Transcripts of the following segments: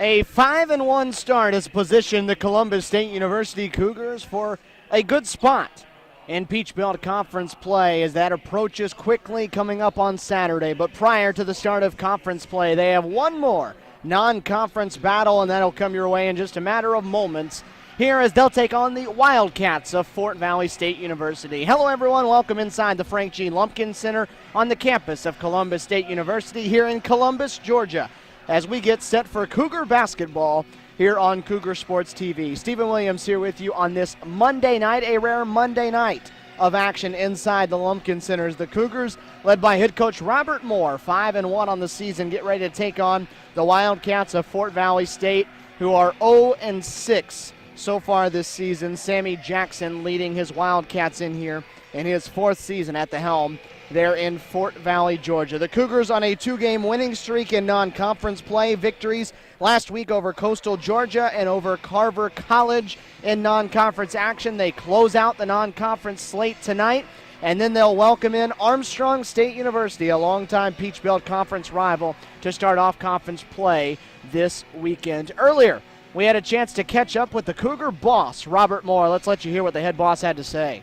A 5-1 start has positioned the Columbus State University Cougars for a good spot in Peach Belt Conference play as that approaches quickly coming up on Saturday. But prior to the start of conference play, they have one more non-conference battle, and that'll come your way in just a matter of moments here as they'll take on the Wildcats of Fort Valley State University. Hello, everyone. Welcome inside the Frank G. Lumpkin Center on the campus of Columbus State University here in Columbus, Georgia, as we get set for Cougar basketball here on Cougar Sports TV. Stephen Williams here with you on this Monday night, a rare Monday night of action inside the Lumpkin Centers. The Cougars, led by head coach Robert Moore, 5-1 on the season, get ready to take on the Wildcats of Fort Valley State, who are 0-6 so far this season. Sammy Jackson leading his Wildcats in here in his fourth season at the helm there in Fort Valley, Georgia. The Cougars on a two-game winning streak in non-conference play. Victories last week over Coastal Georgia and over Carver College in non-conference action. They close out the non-conference slate tonight, and then they'll welcome in Armstrong State University, a longtime Peach Belt Conference rival, to start off conference play this weekend. Earlier, we had a chance to catch up with the Cougar boss, Robert Moore. Let's let you hear what the head boss had to say.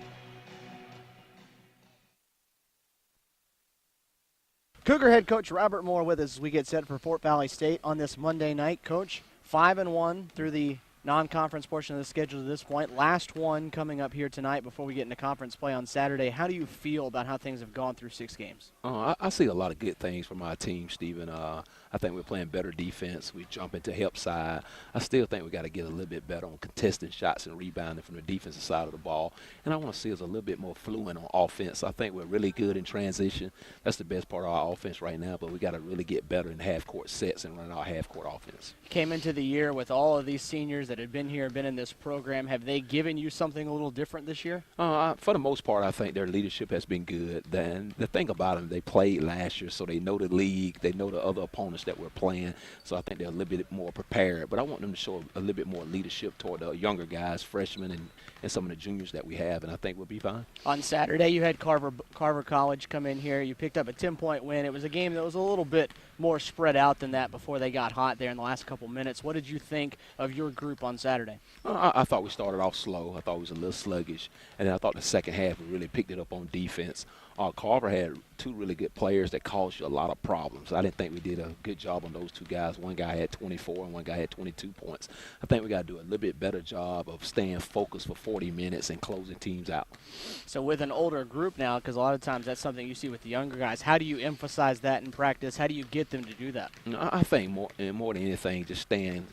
Cougar head coach Robert Moore with us as we get set for Fort Valley State on this Monday night. Coach, 5-1 through the non-conference portion of the schedule to this point. Last one coming up here tonight before we get into conference play on Saturday. How do you feel about how things have gone through 6 games? I see a lot of good things from our team, Stephen. I think we're playing better defense. We jump into help side. I still think we got to get a little bit better on contesting shots and rebounding from the defensive side of the ball. And I want to see us a little bit more fluent on offense. I think we're really good in transition. That's the best part of our offense right now, but we got to really get better in half-court sets and run our half-court offense. Came into the year with all of these seniors that had been here, been in this program. Have they given you something a little different this year? For the most part, I think their leadership has been good. Then the thing about them, they played last year, so they know the league. They know the other opponents that we're playing, so I think they're a little bit more prepared. But I want them to show a little bit more leadership toward the younger guys, freshmen, and some of the juniors that we have, and I think we'll be fine. On Saturday, you had Carver College come in here. You picked up a 10-point win. It was a game that was a little bit more spread out than that before they got hot there in the last couple minutes. What did you think of your group on Saturday? I thought we started off slow. I thought we was a little sluggish, and then I thought the second half we really picked it up on defense. Carver had 2 really good players that caused you a lot of problems. I didn't think we did a good job on those 2 guys. One guy had 24 and one guy had 22 points. I think we got to do a little bit better job of staying focused for 40 minutes and closing teams out. So with an older group now, because a lot of times that's something you see with the younger guys, how do you emphasize that in practice? How do you get them to do that? I think more than anything, just staying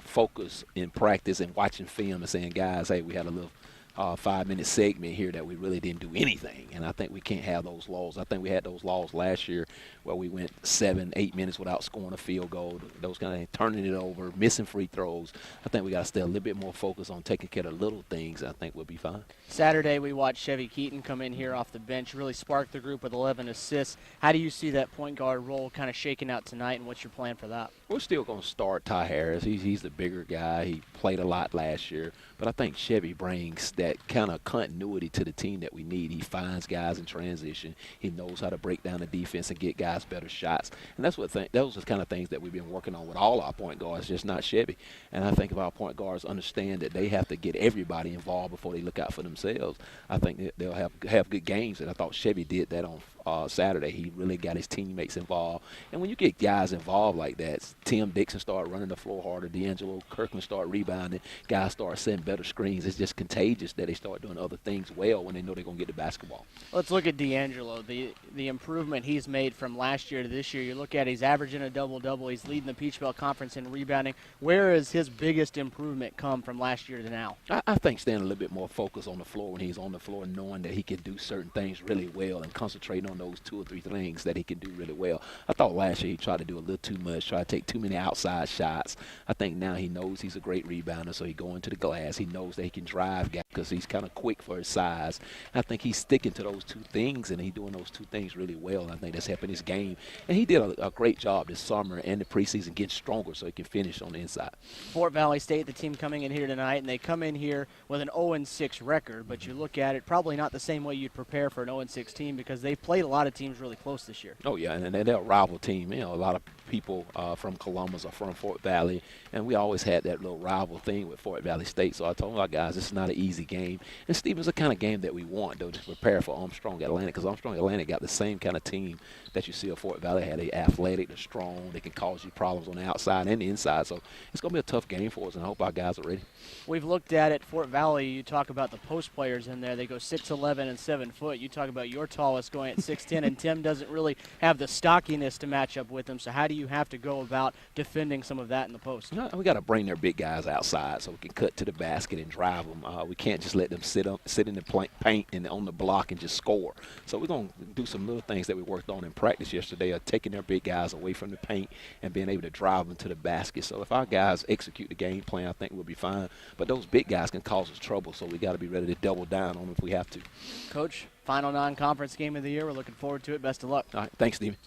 focused in practice and watching film and saying, guys, hey, we had a little 5-minute segment here that we really didn't do anything, and I think we can't have those laws. I think we had those laws last year where we went 7-8 minutes without scoring a field goal, those kind of things, turning it over, missing free throws. I think we got to stay a little bit more focused on taking care of little things. I think we'll be fine. Saturday we watched Chevy Keaton come in here off the bench, really spark the group with 11 assists. How do you see that point guard role kind of shaking out tonight, and what's your plan for that? We're still going to start Ty Harris. He's the bigger guy. He played a lot last year, but I think Chevy brings that kind of continuity to the team that we need. He finds guys in transition. He knows how to break down the defense and get guys better shots. And those are the kind of things that we've been working on with all our point guards, just not Chevy. And I think if our point guards understand that they have to get everybody involved before they look out for themselves, I think they'll have good games. And I thought Chevy did that on Saturday. He really got his teammates involved. And when you get guys involved like that, Tim Dixon started running the floor harder, DeAngelo, Kirkland started rebounding, guys start setting better screens. It's just contagious that they start doing other things well when they know they're going to get the basketball. Let's look at DeAngelo, the improvement he's made from last year to this year. You look at he's averaging a double-double. He's leading the Peach Belt Conference in rebounding. Where has his biggest improvement come from last year to now? I think staying a little bit more focused on the floor when he's on the floor, knowing that he can do certain things really well and concentrating on those 2 or 3 things that he can do really well. I thought last year he tried to do a little too much, tried to take too many outside shots. I think now he knows he's a great rebounder, so he go into the glass. He knows that he can drive guys because he's kind of quick for his size. I think he's sticking to those 2 things, and he's doing those 2 things really well. And I think that's helping his game. And he did a great job this summer and the preseason getting stronger so he can finish on the inside. Fort Valley State, the team coming in here tonight, and they come in here with an 0-6 record, but you look at it, probably not the same way you'd prepare for an 0-6 team because they've played a lot of teams really close this year. Oh, yeah, and they're a rival team. A lot of people from Columbus or from Fort Valley, and we always had that little rival thing with Fort Valley State. So I told our guys, this is not an easy game. And Stephen's the kind of game that we want, though, to prepare for Armstrong Atlantic, because Armstrong Atlantic got the same kind of team that you see at Fort Valley. They're athletic, they're strong, they can cause you problems on the outside and the inside. So it's going to be a tough game for us, and I hope our guys are ready. We've looked at it, Fort Valley. You talk about the post players in there. They go 6'11" and 7 foot. You talk about your tallest going at 6'10", and Tim doesn't really have the stockiness to match up with them. So how do you have to go about defending some of that in the post? We got to bring their big guys outside so we can cut to the basket and drive them. We can't just let them sit in the paint and on the block and just score. So we're going to do some little things that we worked on in practice yesterday, of taking their big guys away from the paint and being able to drive them to the basket. So if our guys execute the game plan, I think we'll be fine. But those big guys can cause us trouble, so we got to be ready to double down on them if we have to. Coach, final non-conference game of the year. We're looking forward to it. Best of luck. All right, thanks, Stephen.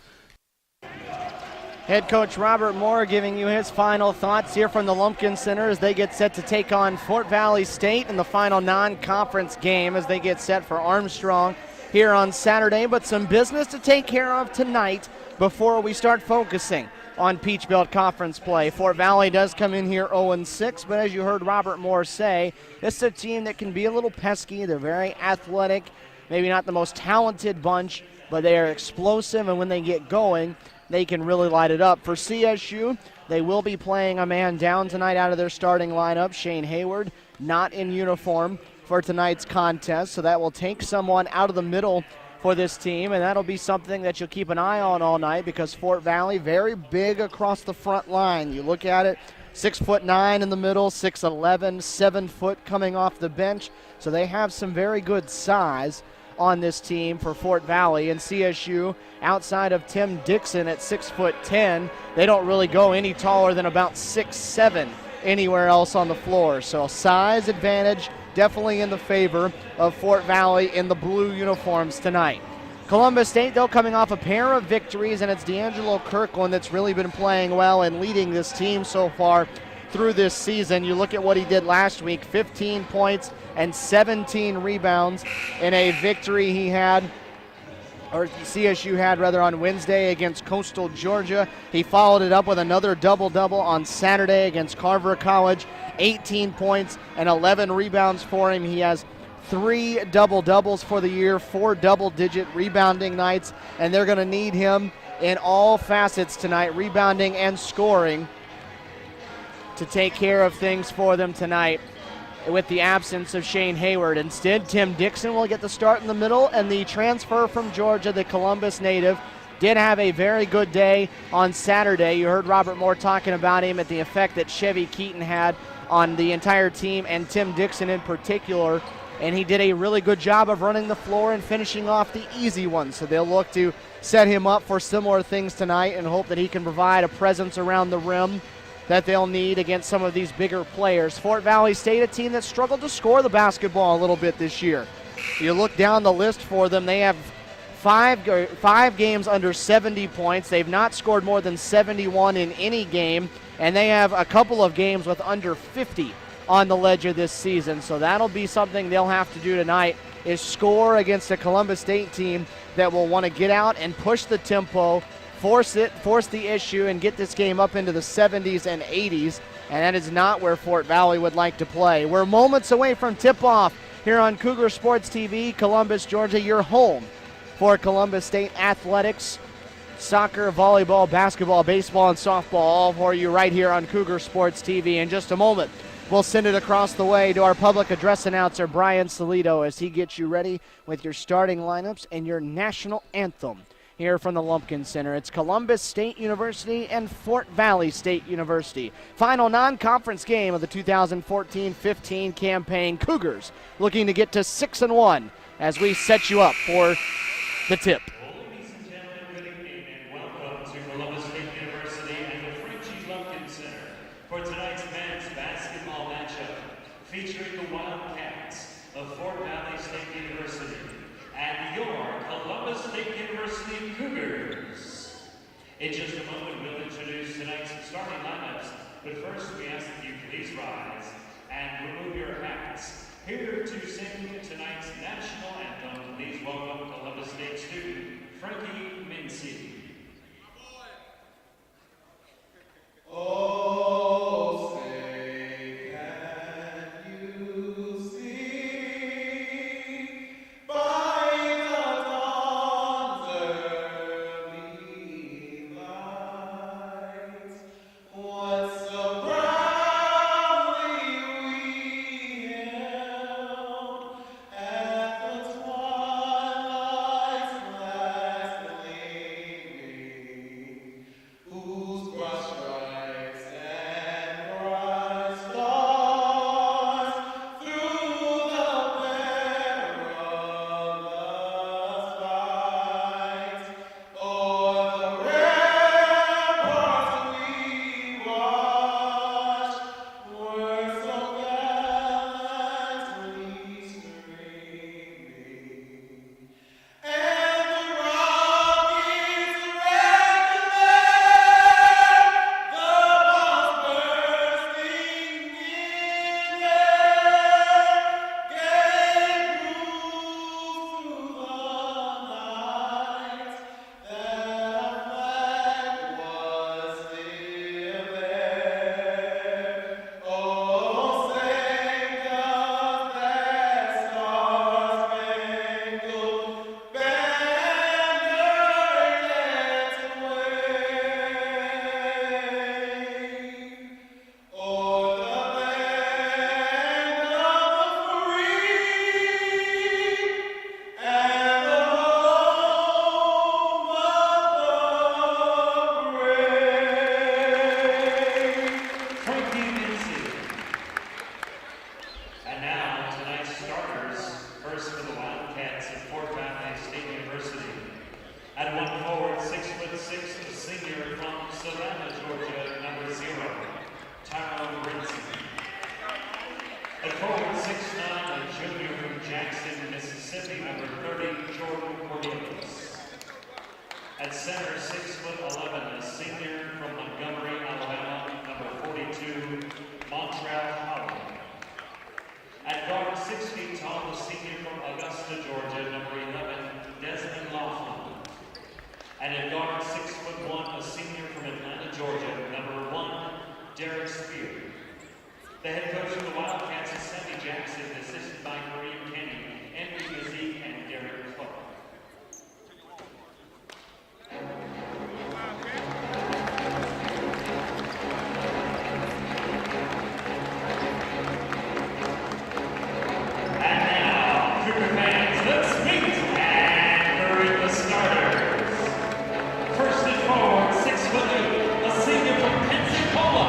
Head coach Robert Moore giving you his final thoughts here from the Lumpkin Center as they get set to take on Fort Valley State in the final non-conference game as they get set for Armstrong here on Saturday. But some business to take care of tonight before we start focusing on Peach Belt Conference play. Fort Valley does come in here 0-6, but as you heard Robert Moore say, this is a team that can be a little pesky. They're very athletic, maybe not the most talented bunch, but they are explosive, and when they get going, they can really light it up. For CSU, they will be playing a man down tonight out of their starting lineup. Shane Hayward not in uniform for tonight's contest, so that will take someone out of the middle for this team, and that'll be something that you'll keep an eye on all night because Fort Valley, very big across the front line. You look at it, 6'9" in the middle, 6'11", 7 foot coming off the bench, so they have some very good size on this team for Fort Valley. And CSU, outside of Tim Dixon at 6'10", they don't really go any taller than about 6'7" anywhere else on the floor. So size advantage definitely in the favor of Fort Valley in the blue uniforms tonight. Columbus State, though, coming off a pair of victories, and it's DeAngelo Kirkland that's really been playing well and leading this team so far through this season. You look at what he did last week, 15 points and 17 rebounds in a victory he had, or CSU had rather, on Wednesday against Coastal Georgia. He followed it up with another double-double on Saturday against Carver College, 18 points and 11 rebounds for him. He has 3 double-doubles for the year, 4 double-digit rebounding nights, and they're going to need him in all facets tonight, rebounding and scoring, to take care of things for them tonight with the absence of Shane Hayward. Instead, Tim Dixon will get the start in the middle, and the transfer from Georgia, the Columbus native, did have a very good day on Saturday. You heard Robert Moore talking about him, at the effect that Chevy Keaton had on the entire team and Tim Dixon in particular, and he did a really good job of running the floor and finishing off the easy ones. So they'll look to set him up for similar things tonight and hope that he can provide a presence around the rim that they'll need against some of these bigger players. Fort Valley State, a team that struggled to score the basketball a little bit this year. You look down the list for them, they have five games under 70 points. They've not scored more than 71 in any game, and they have a couple of games with under 50 on the ledger this season. So that'll be something they'll have to do tonight, is score against a Columbus State team that will want to get out and push the tempo, force the issue, and get this game up into the 70s and 80s, and that is not where Fort Valley would like to play. We're moments away from tip-off here on Cougar Sports TV, Columbus, Georgia, your home for Columbus State athletics, soccer, volleyball, basketball, baseball, and softball, all for you right here on Cougar Sports TV. In just a moment, we'll send it across the way to our public address announcer, Brian Solito, as he gets you ready with your starting lineups and your national anthem here from the Lumpkin Center. It's Columbus State University and Fort Valley State University. Final non-conference game of the 2014-15 campaign. Cougars looking to get to 6-1 as we set you up for the tip. Ladies and gentlemen, good evening and welcome to Columbus State University and the Frenchie Lumpkin Center for tonight's men's basketball matchup featuring the Wildcats of Fort Valley State University and your Columbus State University Cougars. In just a moment, we'll introduce tonight's starting lineups, but first we ask that you please rise and remove your hats. Here to sing tonight's national anthem, please welcome Columbus State student Frankie Mincy. Wildcats of Fort Valley State University. At 1 forward, 6'6", a senior from Savannah, Georgia, number 0, Tyrone Brinson. At forward, 6'9", a junior from Jackson, Mississippi, number 30, Jordan Cornelius. At center, 6'11", a senior from Montgomery, Alabama, number 42, Montreal Howard. At guard, 6 feet tall, a senior from Augusta, Georgia, number 11, Desmond Laughlin. And at guard, 6'1", a senior from Atlanta, Georgia, number 1, Derek Spear. The head coach of the Wildcats is Sammy Jackson, assisted by Kareem Kenny, Henry Mazik, and Derek Clark. And now, Cougar fans, let's meet and greet the starters. First and forward, 6'8", a senior from Pensacola,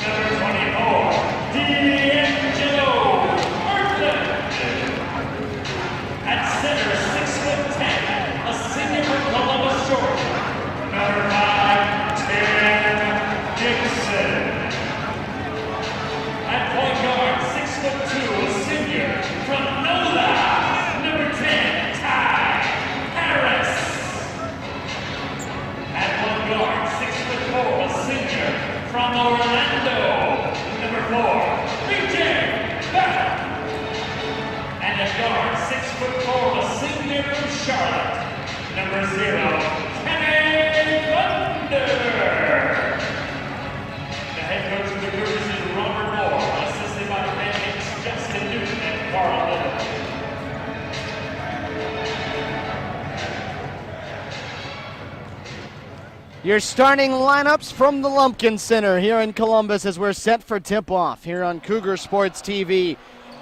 number 24, DeAngelo, Kirkland. At center, 6'10", a senior from Columbus, Georgia, number 5, Tim Dixon. At point guard, 6'2", a senior from NOLA, number 10, Ty Harris. At one guard, 6'4", a senior from Orlando, number 4, BJ Battle. And at guard, 6'4", a senior from Charlotte, number 0, Kenny Thunder. The head coach of the Cougars is Robert Moore, assisted by the bandmates Justin Newton and Carl Little. Your starting lineups from the Lumpkin Center here in Columbus as we're set for tip-off here on Cougar Sports TV.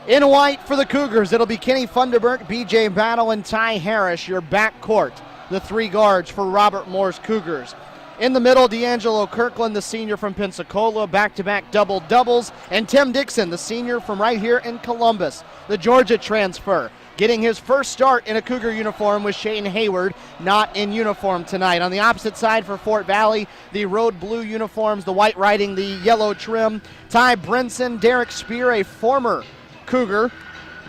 In white for the Cougars, it'll be Kenny Funderburk, BJ Battle, and Ty Harris, your backcourt, the 3 guards for Robert Moore's Cougars. In the middle, DeAngelo Kirkland, the senior from Pensacola, back-to-back double-doubles, and Tim Dixon, the senior from right here in Columbus, the Georgia transfer. Getting his first start in a Cougar uniform with Shane Hayward, not in uniform tonight. On the opposite side for Fort Valley, the road blue uniforms, the white writing, the yellow trim. Ty Brinson, Derek Spear, a former Cougar.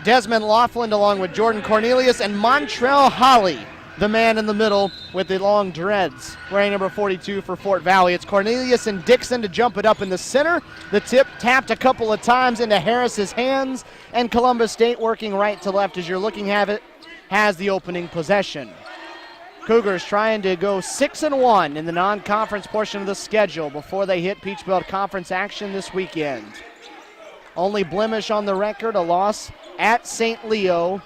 Desmond Laughlin along with Jordan Cornelius, and Montreal Holly, the man in the middle with the long dreads, wearing number 42 for Fort Valley. It's Cornelius and Dixon to jump it up in the center. The tip tapped a couple of times into Harris's hands, and Columbus State working right to left as you're looking at it, has the opening possession. Cougars trying to go 6-1 in the non-conference portion of the schedule before they hit Peach Belt Conference action this weekend. Only blemish on the record, a loss at St. Leo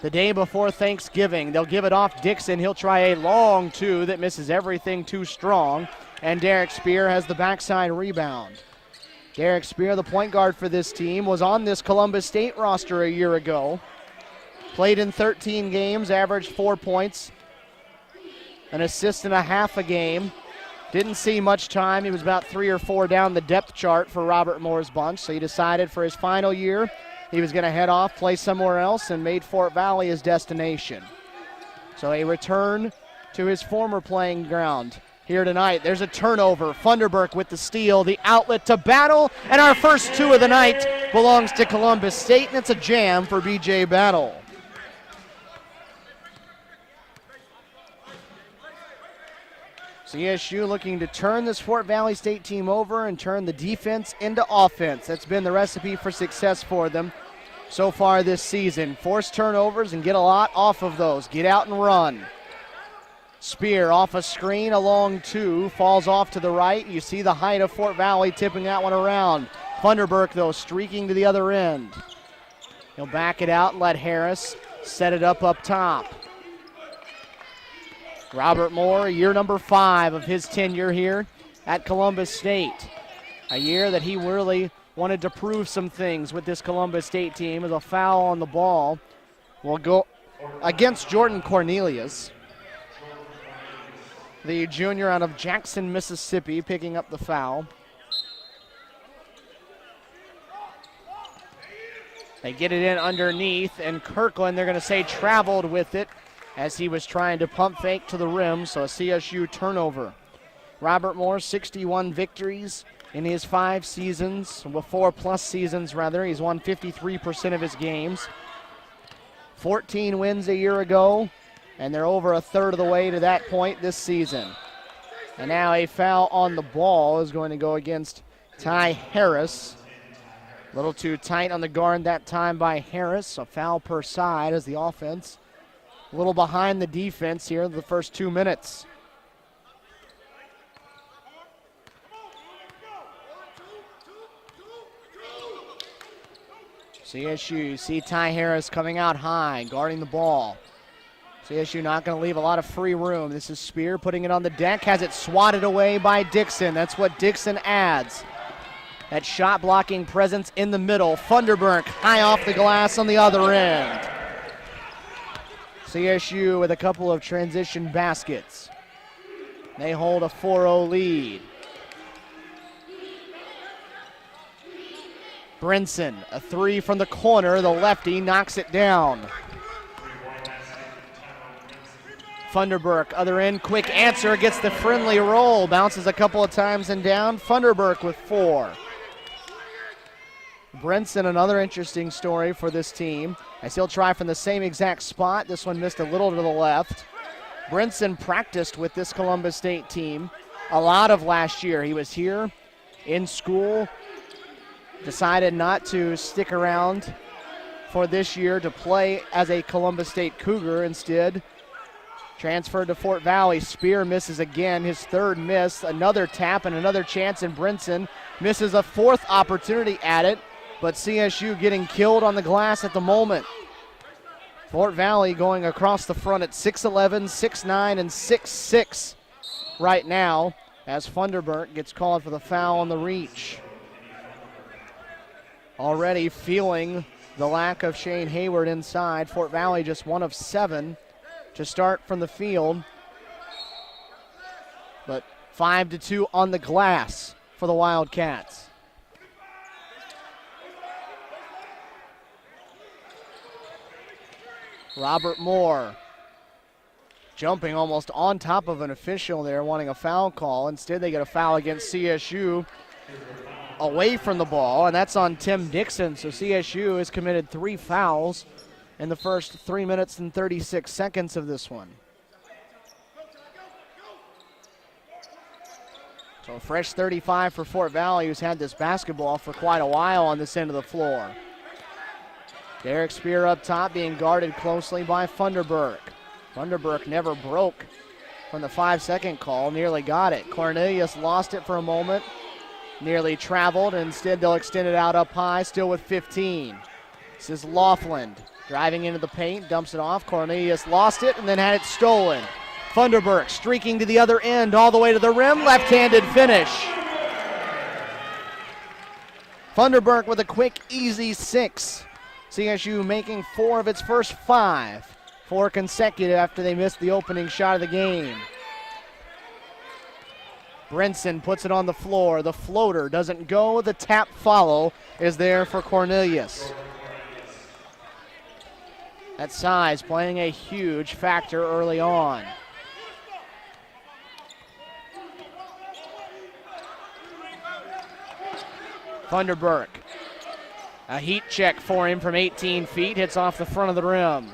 the day before Thanksgiving. They'll give it off Dixon. He'll try a long 2 that misses everything too strong. And Derek Spear has the backside rebound. Derek Spear, the point guard for this team, was on this Columbus State roster a year ago. Played in 13 games, averaged 4 points, an assist and a half a game. Didn't see much time. He was about 3 or 4 down the depth chart for Robert Moore's bunch, so he decided for his final year he was going to head off, play somewhere else, and made Fort Valley his destination. So a return to his former playing ground here tonight. There's a turnover. Funderburk with the steal, the outlet to Battle, and our first 2 of the night belongs to Columbus State, and it's a jam for BJ Battle. CSU looking to turn this Fort Valley State team over and turn the defense into offense. That's been the recipe for success for them so far this season. Force turnovers and get a lot off of those. Get out and run. Spear off a screen, a long 2, falls off to the right. You see the height of Fort Valley tipping that one around. Funderburk, though, streaking to the other end. He'll back it out and let Harris set it up top. Robert Moore, year number 5 of his tenure here at Columbus State. A year that he really wanted to prove some things with this Columbus State team, as a foul on the ball will go against Jordan Cornelius, the junior out of Jackson, Mississippi, picking up the foul. They get it in underneath, and Kirkland, they're going to say, traveled with it as he was trying to pump fake to the rim, so a CSU turnover. Robert Moore, 61 victories in his 5 seasons, well, 4+ seasons rather. He's won 53% of his games. 14 wins a year ago, and they're over a third of the way to that point this season. And now a foul on the ball is going to go against Ty Harris. A little too tight on the guard that time by Harris. A foul per side as the offense a little behind the defense here in the first 2 minutes. CSU, see Ty Harris coming out high, guarding the ball. CSU not going to leave a lot of free room. This is Spear putting it on the deck, has it swatted away by Dixon. That's what Dixon adds. That shot blocking presence in the middle. Funderburk high off the glass on the other end. CSU with a couple of transition baskets. They hold a 4-0 lead. Brinson, a 3 from the corner. The lefty knocks it down. Funderburk, other end, quick answer, gets the friendly roll. Bounces a couple of times and down. Funderburk with 4. Brinson, another interesting story for this team, as he'll try from the same exact spot. This one missed a little to the left. Brinson practiced with this Columbus State team a lot of last year. He was here in school, decided not to stick around for this year to play as a Columbus State Cougar. Instead, transferred to Fort Valley. Spear misses again, his 3rd miss. Another tap and another chance, and Brinson misses a 4th opportunity at it, but CSU getting killed on the glass at the moment. Fort Valley going across the front at 6'11", 6'9", and 6'6" right now, as Funderburk gets called for the foul on the reach. Already feeling the lack of Shane Hayward inside. Fort Valley just 1 of 7 to start from the field, but 5-2 on the glass for the Wildcats. Robert Moore jumping almost on top of an official there, wanting a foul call. Instead, they get a foul against CSU away from the ball, and that's on Tim Dixon. So CSU has committed 3 fouls in the first 3 minutes and 36 seconds of this one. So a fresh 35 for Fort Valley, who's had this basketball for quite a while on this end of the floor. Derek Spear up top, being guarded closely by Funderburk. Funderburk never broke from the 5-second call, nearly got it. Cornelius lost it for a moment, nearly traveled, and instead they'll extend it out up high, still with 15. This is Laughlin driving into the paint, dumps it off. Cornelius lost it and then had it stolen. Funderburk streaking to the other end, all the way to the rim, left-handed finish. Funderburk with a quick, easy 6. CSU making 4 of its first 5. 4 consecutive after they missed the opening shot of the game. Brinson puts it on the floor. The floater doesn't go. The tap follow is there for Cornelius. That size playing a huge factor early on. Funderburk. A heat check for him from 18 feet. Hits off the front of the rim.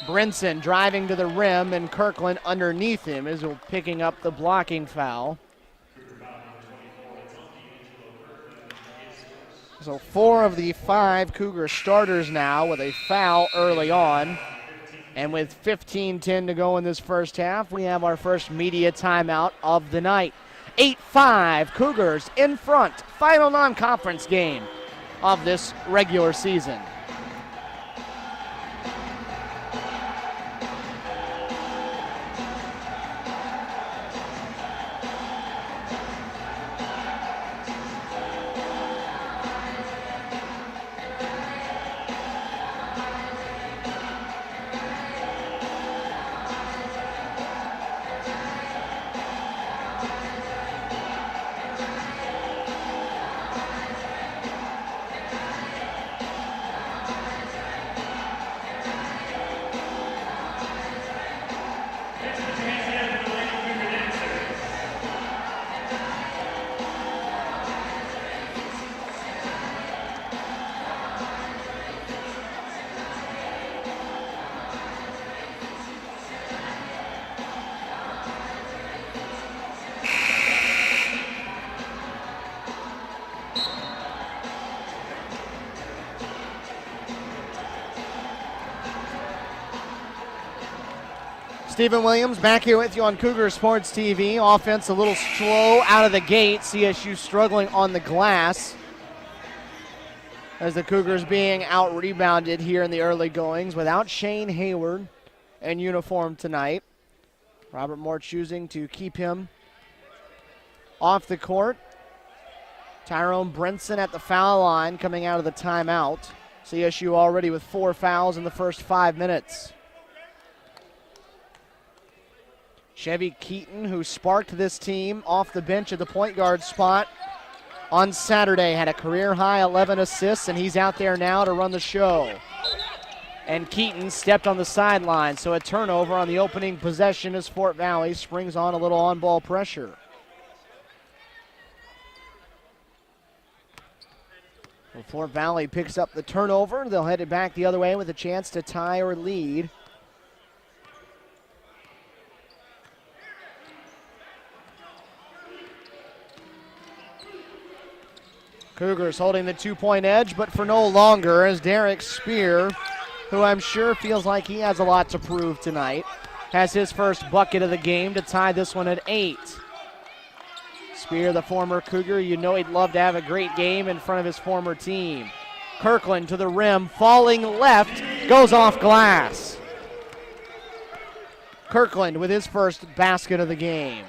Brinson driving to the rim, and Kirkland underneath him is picking up the blocking foul. So 4 of the 5 Cougar starters now with a foul early on. And with 15:10 to go in this first half, we have our first media timeout of the night. 8-5, Cougars in front. Final non-conference game of this regular season. Stephen Williams back here with you on Cougar Sports TV. Offense a little slow out of the gate. CSU struggling on the glass as the Cougars being out-rebounded here in the early goings without Shane Hayward in uniform tonight. Robert Moore choosing to keep him off the court. Tyrone Brinson at the foul line coming out of the timeout. CSU already with 4 fouls in the first 5 minutes. Chevy Keaton, who sparked this team off the bench at the point guard spot on Saturday, had a career-high 11 assists, and he's out there now to run the show. And Keaton stepped on the sideline, so a turnover on the opening possession as Fort Valley springs on a little on-ball pressure. Well, Fort Valley picks up the turnover. They'll head it back the other way with a chance to tie or lead. Cougars holding the 2-point edge, but for no longer as Derek Spear, who I'm sure feels like he has a lot to prove tonight, has his first bucket of the game to tie this one at 8. Spear, the former Cougar, you know he'd love to have a great game in front of his former team. Kirkland to the rim, falling left, goes off glass. Kirkland with his first basket of the game.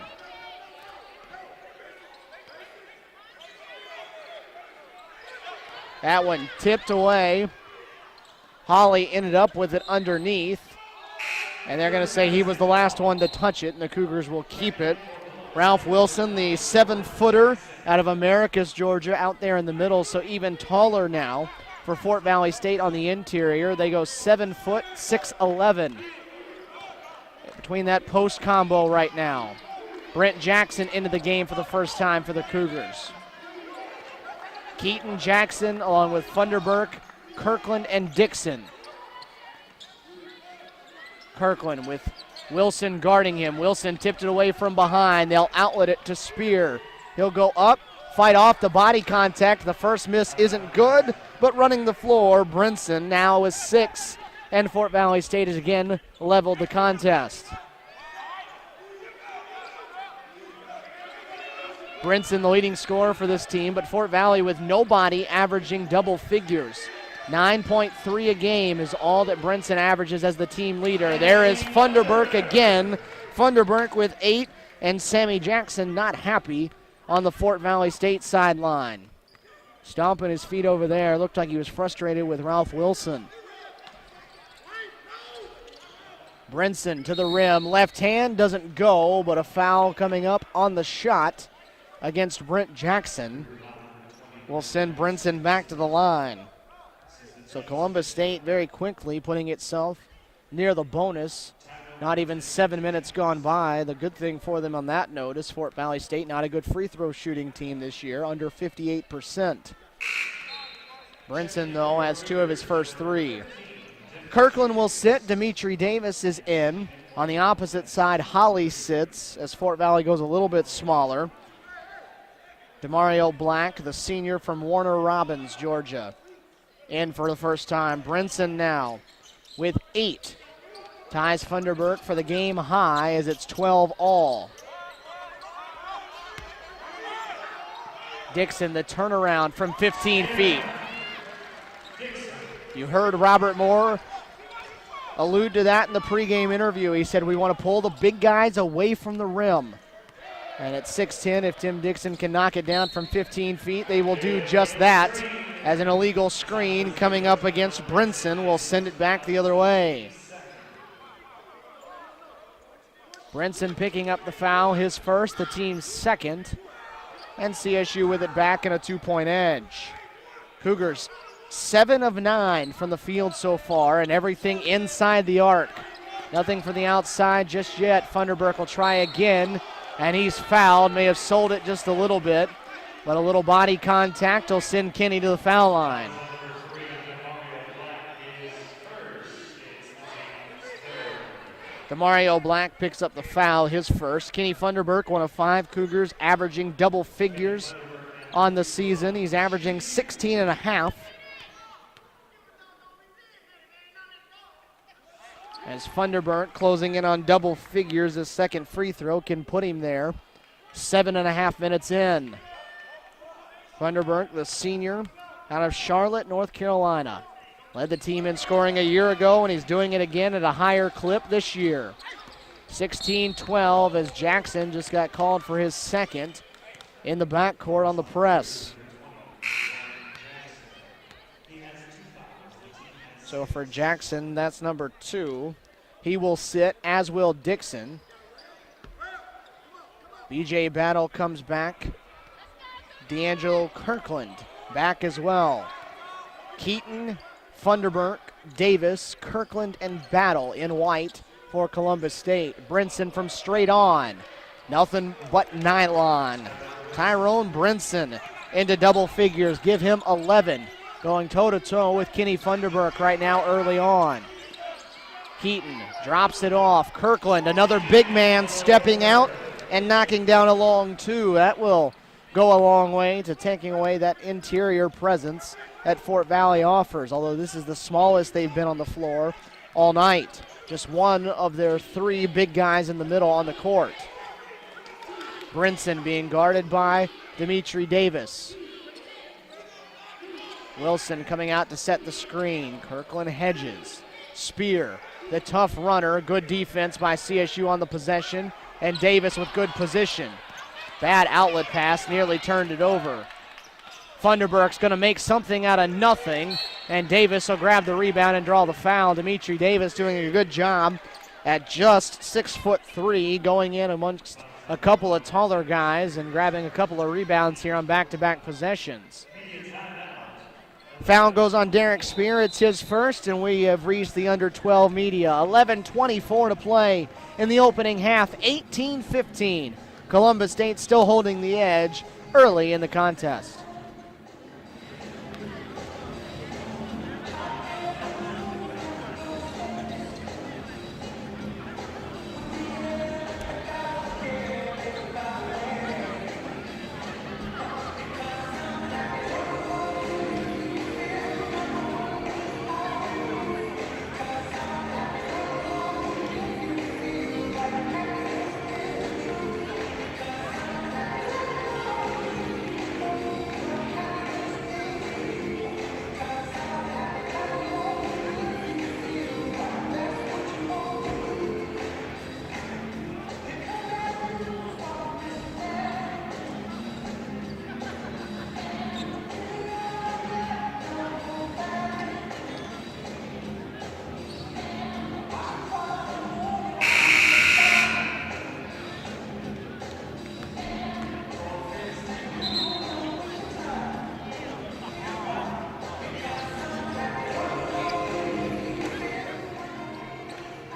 That one tipped away. Holly ended up with it underneath. And they're going to say he was the last one to touch it, and the Cougars will keep it. Ralph Wilson, the 7-footer out of Americus, Georgia, out there in the middle, so even taller now for Fort Valley State on the interior. They go 7 foot, 6'11". Between that post combo right now. Brent Jackson into the game for the first time for the Cougars. Keaton, Jackson, along with Funderburk, Kirkland, and Dixon. Kirkland with Wilson guarding him. Wilson tipped it away from behind. They'll outlet it to Spear. He'll go up, fight off the body contact. The first miss isn't good, but running the floor, Brinson now is 6, and Fort Valley State has again leveled the contest. Brinson, the leading scorer for this team, but Fort Valley with nobody averaging double figures. 9.3 a game is all that Brinson averages as the team leader. There is Funderburk again. Funderburk with 8, and Sammy Jackson not happy on the Fort Valley State sideline. Stomping his feet over there. Looked like he was frustrated with Ralph Wilson. Brinson to the rim. Left hand doesn't go, but a foul coming up on the shot against Brent Jackson will send Brinson back to the line. So Columbus State very quickly putting itself near the bonus. Not even 7 minutes gone by. The good thing for them on that note is Fort Valley State not a good free throw shooting team this year, under 58%. Brinson, though, has 2 of his first 3. Kirkland will sit. Dimitri Davis is in. On the opposite side, Holly sits as Fort Valley goes a little bit smaller. Demario Black, the senior from Warner Robins, Georgia, in for the first time. Brinson now with 8. Ties Funderburk for the game high as it's 12 all. Dixon, the turnaround from 15 feet. You heard Robert Moore allude to that in the pregame interview. He said we want to pull the big guys away from the rim. And at 6'10", if Tim Dixon can knock it down from 15 feet, they will do just that. As an illegal screen coming up against Brinson will send it back the other way. Brinson picking up the foul, his first, the team's second. And CSU with it back in a 2-point edge. Cougars 7 of 9 from the field so far, and everything inside the arc. Nothing from the outside just yet. Funderburk will try again. And he's fouled, may have sold it just a little bit, but a little body contact will send Kenny to the foul line. Demario Black picks up the foul, his first. Kenny Funderburk, one of 5 Cougars, averaging double figures on the season. He's averaging 16 and a half. As Funderburk closing in on double figures, his second free throw can put him there. 7.5 minutes in. Funderburk, the senior out of Charlotte, North Carolina. Led the team in scoring a year ago, and he's doing it again at a higher clip this year. 16-12 as Jackson just got called for his second in the backcourt on the press. So for Jackson, that's number 2. He will sit, as will Dixon. BJ Battle comes back. DeAngelo Kirkland back as well. Keaton, Funderburk, Davis, Kirkland, and Battle in white for Columbus State. Brinson from straight on. Nothing but nylon. Tyrone Brinson into double figures. Give him 11. Going toe-to-toe with Kenny Funderburk right now early on. Keaton drops it off. Kirkland, another big man stepping out and knocking down a long 2. That will go a long way to taking away that interior presence that Fort Valley offers, although this is the smallest they've been on the floor all night. Just one of their 3 big guys in the middle on the court. Brinson being guarded by Dimitri Davis. Wilson coming out to set the screen. Kirkland hedges. Spear, the tough runner. Good defense by CSU on the possession. And Davis with good position. Bad outlet pass, nearly turned it over. Funderburk's going to make something out of nothing, and Davis will grab the rebound and draw the foul. Dimitri Davis doing a good job at just 6'3", going in amongst a couple of taller guys and grabbing a couple of rebounds here on back-to-back possessions. Foul goes on Derek Spear. It's his first, and we have reached the under 12 media. 11:24 to play in the opening half. 18-15. Columbus State still holding the edge early in the contest.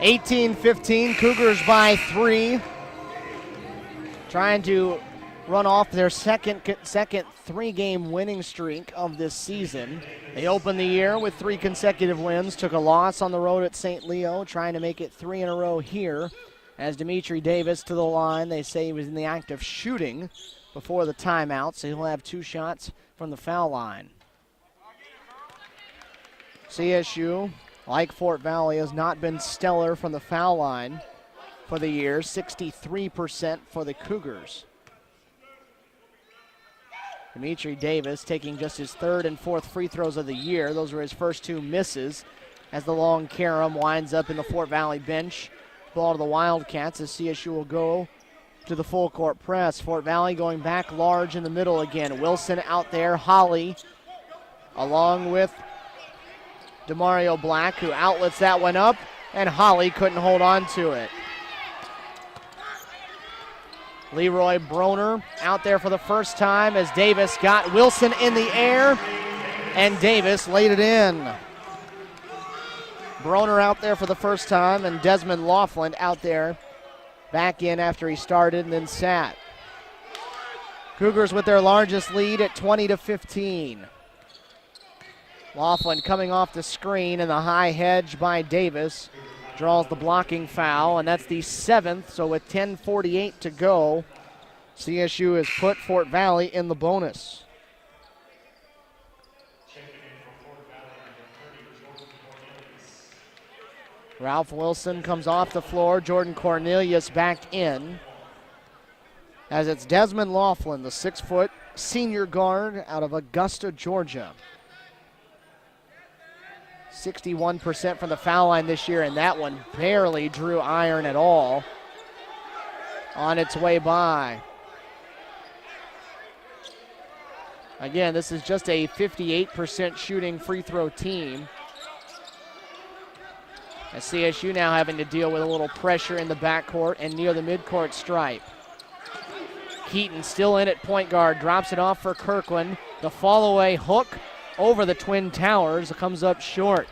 (18-15), Cougars by 3. Trying to run off their second 3-game winning streak of this season. They opened the year with 3 consecutive wins, took a loss on the road at St. Leo, trying to make it 3 in a row here. As Dimitri Davis to the line, they say he was in the act of shooting before the timeout, so he'll have 2 shots from the foul line. CSU, like Fort Valley, has not been stellar from the foul line for the year. 63% for the Cougars. Dimitri Davis taking just his 3rd and 4th free throws of the year. Those were his first 2 misses as the long carom winds up in the Fort Valley bench. Ball to the Wildcats as CSU will go to the full court press. Fort Valley going back large in the middle again. Wilson out there, Holly along with DeMario Black, who outlets that one up, and Holly couldn't hold on to it. Leroy Broner out there for the first time as Davis got Wilson in the air, and Davis laid it in. Broner out there for the first time, and Desmond Laughlin out there back in after he started and then sat. Cougars with their largest lead at 20-15. Laughlin coming off the screen, and the high hedge by Davis draws the blocking foul, and that's the 7th. So with 10:48 to go, CSU has put Fort Valley in the bonus. Ralph Wilson comes off the floor. Jordan Cornelius back in. As it's Desmond Laughlin, the 6-foot senior guard out of Augusta, Georgia. 61% from the foul line this year, and that one barely drew iron at all. On its way by. Again, this is just a 58% shooting free throw team. As CSU now having to deal with a little pressure in the backcourt and near the midcourt stripe. Keaton still in at point guard, drops it off for Kirkland. The fall away hook over the Twin Towers comes up short.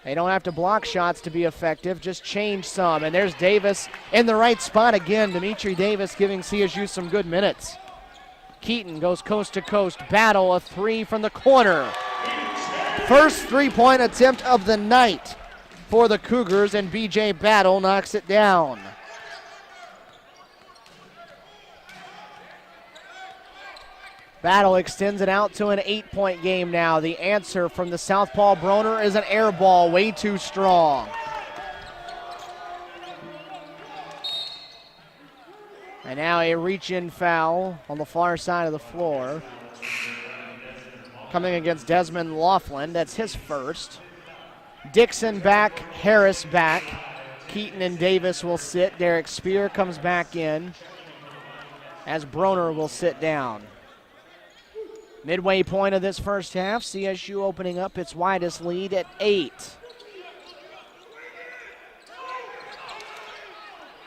They don't have to block shots to be effective, just change some. And there's Davis in the right spot again. Dimitri Davis giving CSU some good minutes. Keaton goes coast to coast, battle a three from the corner. First three-point attempt of the night for the Cougars, and B.J. Battle knocks it down. Battle extends it out to an 8-point game now. The answer from the southpaw Broner is an air ball, way too strong. And now a reach-in foul on the far side of the floor. Coming against Desmond Laughlin, that's his first. Dixon back, Harris back. Keaton and Davis will sit. Derek Spear comes back in as Broner will sit down. Midway point of this first half, CSU opening up its widest lead at 8.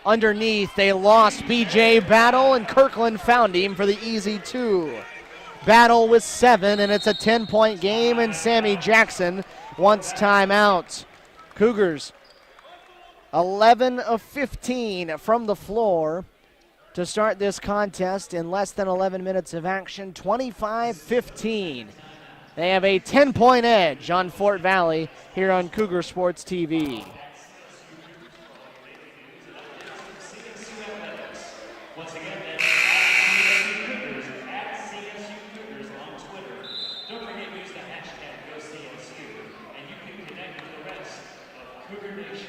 Underneath, they lost B.J. Battle, and Kirkland found him for the easy 2. Battle with 7, and it's a 10-point game, and Sammy Jackson wants timeout. Cougars 11 of 15 from the floor to start this contest in less than 11 minutes of action, 25-15. They have a 10-point edge on Fort Valley here on Cougar Sports TV. Once again, that's CSU Cougars at CSU Cougars on Twitter. Don't forget to use the hashtag GoCSU, and you can connect with the rest of Cougar Nation.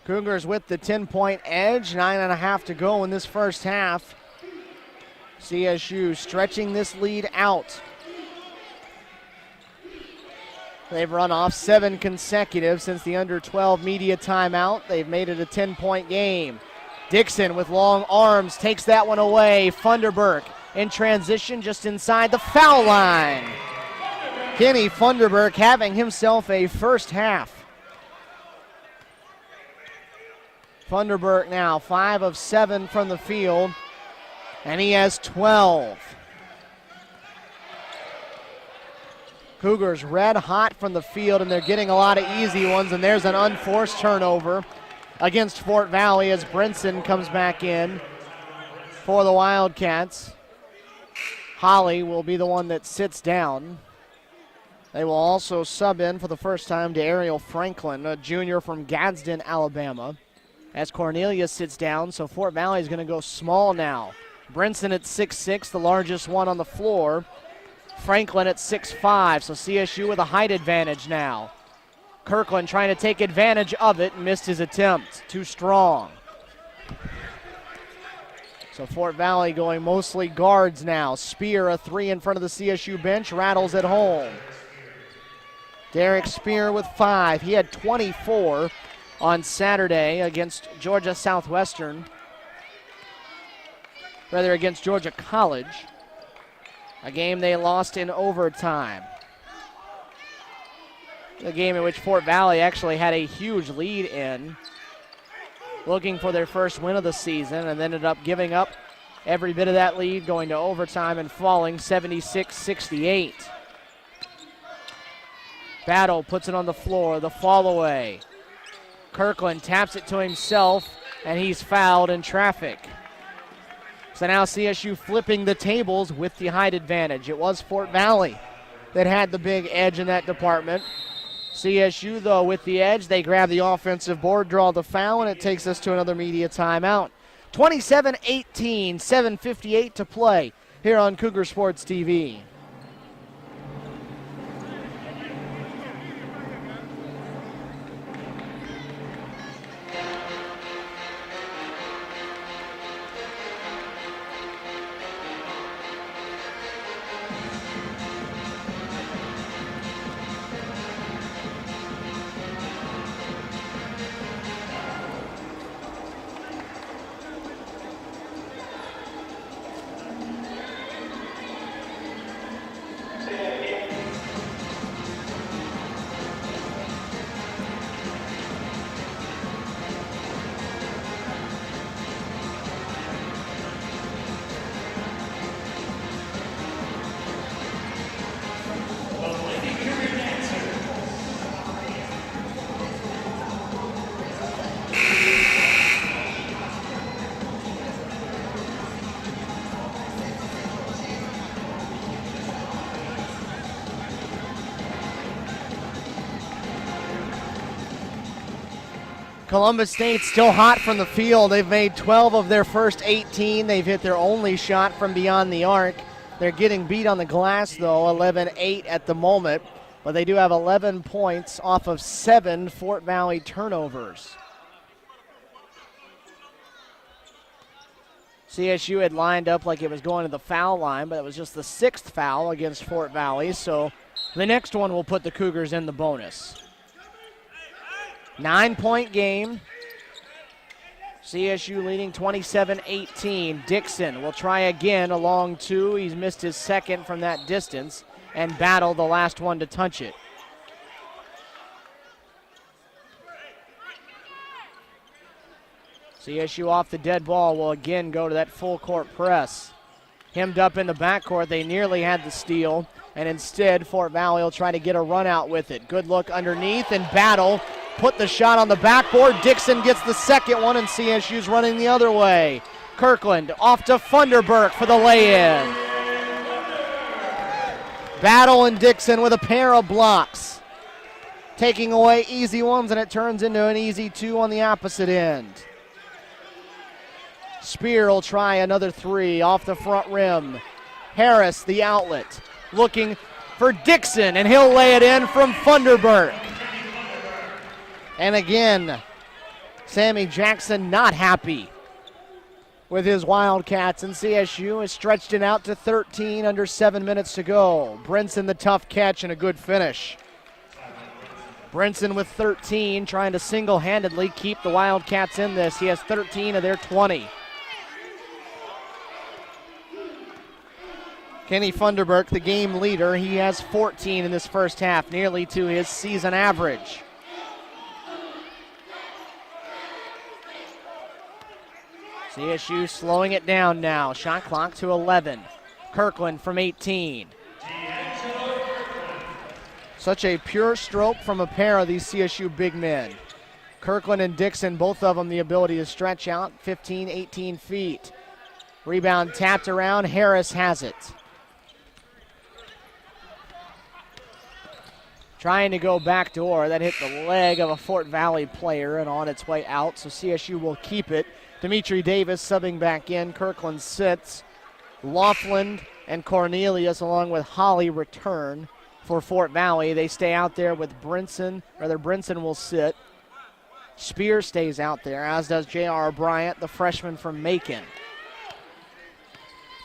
Cougars with the 10-point edge, 9.5 to go in this first half. CSU stretching this lead out. They've run off 7 consecutive since the under-12 media timeout. They've made it a 10-point game. Dixon with long arms takes that one away. Funderburk in transition just inside the foul line. Kenny Funderburk having himself a first half. Funderburk now 5 of 7 from the field, and he has 12. Cougars red hot from the field, and they're getting a lot of easy ones, and there's an unforced turnover against Fort Valley as Brinson comes back in for the Wildcats. Holly will be the one that sits down. They will also sub in for the first time to Ariel Franklin, a junior from Gadsden, Alabama. As Cornelius sits down, so Fort Valley is going to go small now. Brinson at 6'6", the largest one on the floor. Franklin at 6'5", so CSU with a height advantage now. Kirkland trying to take advantage of it, missed his attempt. Too strong. So Fort Valley going mostly guards now. Spear, a 3 in front of the CSU bench, rattles at home. Derek Spear with 5. He had 24 on Saturday against Georgia Southwestern. Rather, against Georgia College. A game they lost in overtime. The game in which Fort Valley actually had a huge lead in, looking for their first win of the season, and ended up giving up every bit of that lead, going to overtime and falling 76-68. Battle puts it on the floor, the fall away. Kirkland taps it to himself, and he's fouled in traffic. So now CSU flipping the tables with the height advantage. It was Fort Valley that had the big edge in that department. CSU, though, with the edge, they grab the offensive board, draw the foul, and it takes us to another media timeout. 27-18, 7:58 to play here on Cougar Sports TV. Columbus State still hot from the field. They've made 12 of their first 18. They've hit their only shot from beyond the arc. They're getting beat on the glass, though, 11-8 at the moment. But they do have 11 points off of 7 Fort Valley turnovers. CSU had lined up like it was going to the foul line, but it was just the 6th foul against Fort Valley. So the next one will put the Cougars in the bonus. 9-point game. CSU leading 27-18. Dixon will try again along 2. He's missed his second from that distance and Battle the last one to touch it. CSU off the dead ball will again go to that full court press. Hemmed up in the backcourt, they nearly had the steal, and instead Fort Valley will try to get a run out with it. Good look underneath, and Battle put the shot on the backboard. Dixon gets the second one, and CSU's running the other way. Kirkland off to Funderburk for the lay-in. Battle and Dixon with a pair of blocks, taking away easy ones, and it turns into an easy 2 on the opposite end. Spear will try another 3 off the front rim. Harris, the outlet, looking for Dixon, and he'll lay it in from Funderburk. And again, Sammy Jackson not happy with his Wildcats, and CSU has stretched it out to 13 under 7 minutes to go. Brinson the tough catch and a good finish. Brinson with 13, trying to single-handedly keep the Wildcats in this. He has 13 of their 20. Kenny Funderburk, the game leader, he has 14 in this first half, nearly to his season average. CSU slowing it down now. Shot clock to 11. Kirkland from 18. Such a pure stroke from a pair of these CSU big men. Kirkland and Dixon, both of them the ability to stretch out 15, 18 feet. Rebound tapped around. Harris has it. Trying to go backdoor. That hit the leg of a Fort Valley player and on its way out, so CSU will keep it. Dimitri Davis subbing back in. Kirkland sits. Laughlin and Cornelius along with Holly return for Fort Valley. They stay out there with Brinson. Brinson will sit. Spear stays out there, as does J.R. Bryant, the freshman from Macon.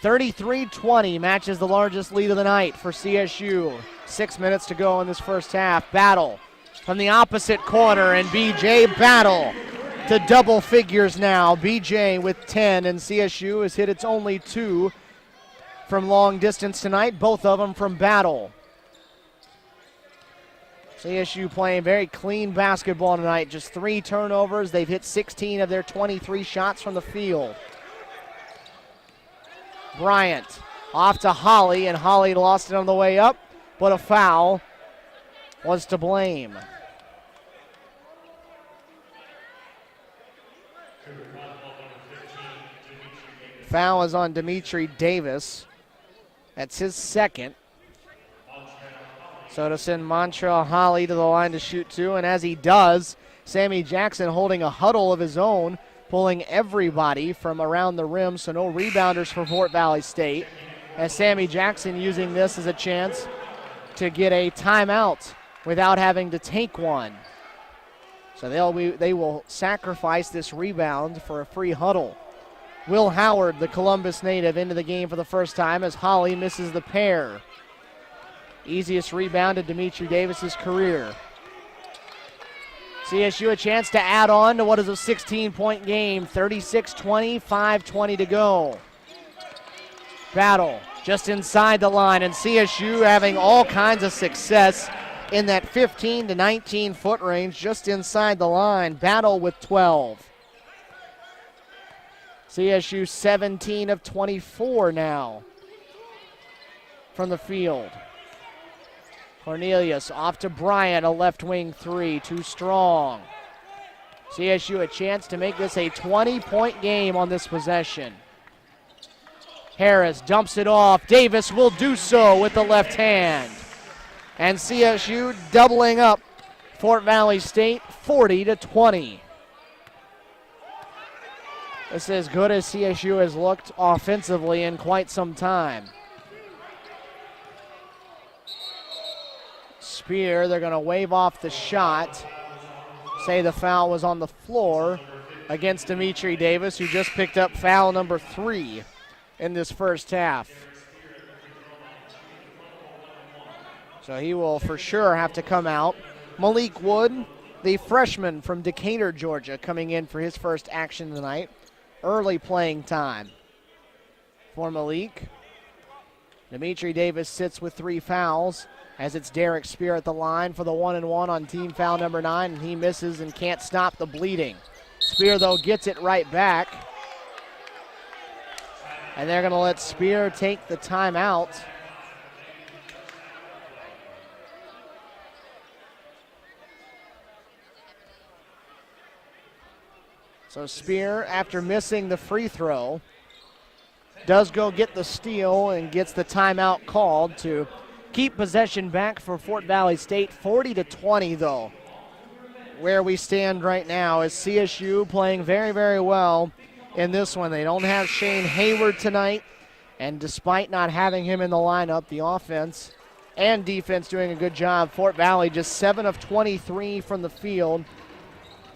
33-20 matches the largest lead of the night for CSU. 6 minutes to go in this first half. Battle from the opposite corner, and B.J. Battle to double figures now. B.J. with 10, and CSU has hit its only 2 from long distance tonight, both of them from Battle. CSU playing very clean basketball tonight, just 3 turnovers. They've hit 16 of their 23 shots from the field. Bryant off to Holly, and Holly lost it on the way up, but a foul was to blame. Foul is on Dimitri Davis. That's his second. So to send Montreal Holly to the line to shoot two, and as he does, Sammy Jackson holding a huddle of his own, pulling everybody from around the rim, so no rebounders for Fort Valley State. As Sammy Jackson using this as a chance to get a timeout without having to take one. So they will sacrifice this rebound for a free huddle. Will Howard, the Columbus native, into the game for the first time as Holly misses the pair. Easiest rebound in Dimitri Davis's career. CSU a chance to add on to what is a 16-point game. 36-20, 5:20 to go. Battle just inside the line, and CSU having all kinds of success in that 15 to 19 foot range just inside the line. Battle with 12. CSU 17 of 24 now from the field. Cornelius off to Bryant, a left wing three, too strong. CSU a chance to make this a 20-point game on this possession. Harris dumps it off. Davis will do so with the left hand. And CSU doubling up Fort Valley State 40-20. This is as good as CSU has looked offensively in quite some time. Spear, they're going to wave off the shot. Say the foul was on the floor against Dimitri Davis, who just picked up foul number 3 in this first half. So he will for sure have to come out. Malik Wood, the freshman from Decatur, Georgia, coming in for his first action tonight. Early playing time for Malik. Dimitri Davis sits with 3 fouls as it's Derek Spear at the line for the 1-and-1 on team foul number 9, and he misses and can't stop the bleeding. Spear, though, gets it right back. And they're going to let Spear take the timeout. So Spear, after missing the free throw, does go get the steal and gets the timeout called to keep possession back for Fort Valley State. 40-20, though, where we stand right now, is CSU playing very, very well in this one. They don't have Shane Hayward tonight, and despite not having him in the lineup, the offense and defense doing a good job. Fort Valley just 7 of 23 from the field,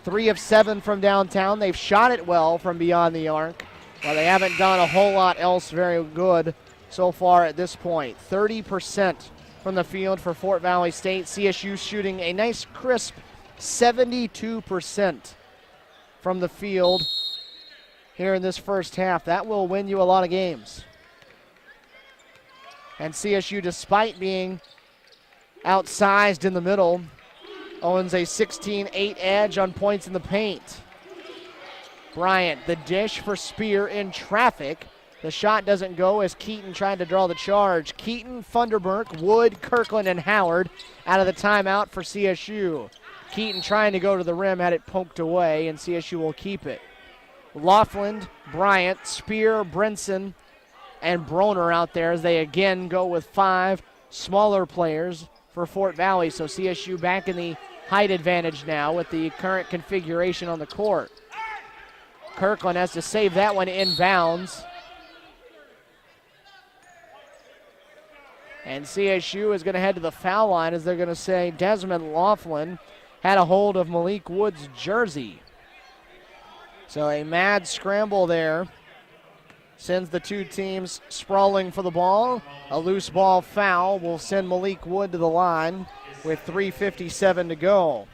3 of 7 from downtown. They've shot it well from beyond the arc, while they haven't done a whole lot else very good so far at this point. 30% from the field for Fort Valley State. CSU shooting a nice crisp 72% from the field here in this first half. That will win you a lot of games. And CSU, despite being outsized in the middle, owns a 16-8 edge on points in the paint. Bryant, the dish for Spear in traffic. The shot doesn't go as Keaton tried to draw the charge. Keaton, Funderburk, Wood, Kirkland, and Howard out of the timeout for CSU. Keaton trying to go to the rim, had it poked away, and CSU will keep it. Laughlin, Bryant, Spear, Brinson, and Broner out there as they again go with 5 smaller players for Fort Valley. So CSU back in the height advantage now with the current configuration on the court. Kirkland has to save that one inbounds. And CSU is going to head to the foul line as they're going to say Desmond Laughlin had a hold of Malik Wood's jersey. So a mad scramble there sends the two teams sprawling for the ball. A loose ball foul will send Malik Wood to the line with 3:57 to go.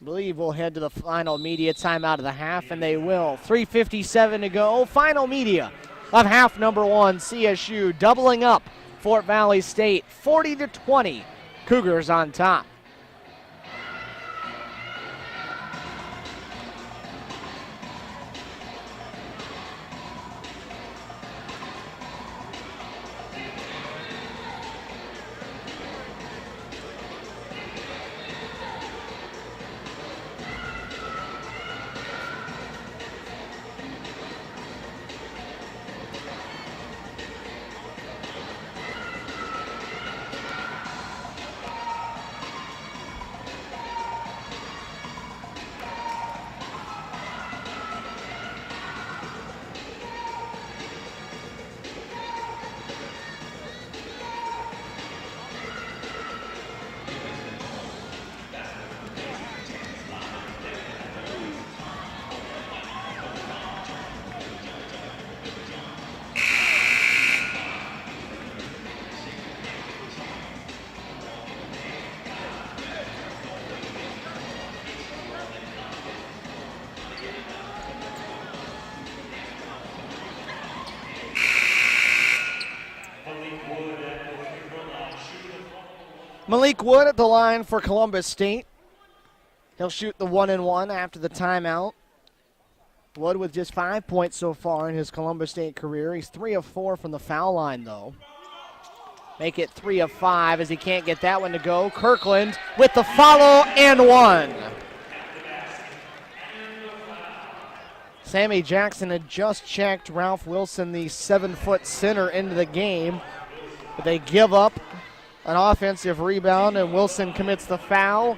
I believe we'll head to the final media timeout of the half, and they will. 3:57 to go. Final media of half number 1. CSU doubling up Fort Valley State 40-20. Cougars on top. Malik Wood at the line for Columbus State. He'll shoot the 1-and-1 after the timeout. Wood with just 5 points so far in his Columbus State career. He's 3 of 4 from the foul line, though. Make it 3 of 5 as he can't get that one to go. Kirkland with the follow and one. Sammy Jackson had just checked Ralph Wilson, the 7-foot center, into the game. But they give up an offensive rebound, and Wilson commits the foul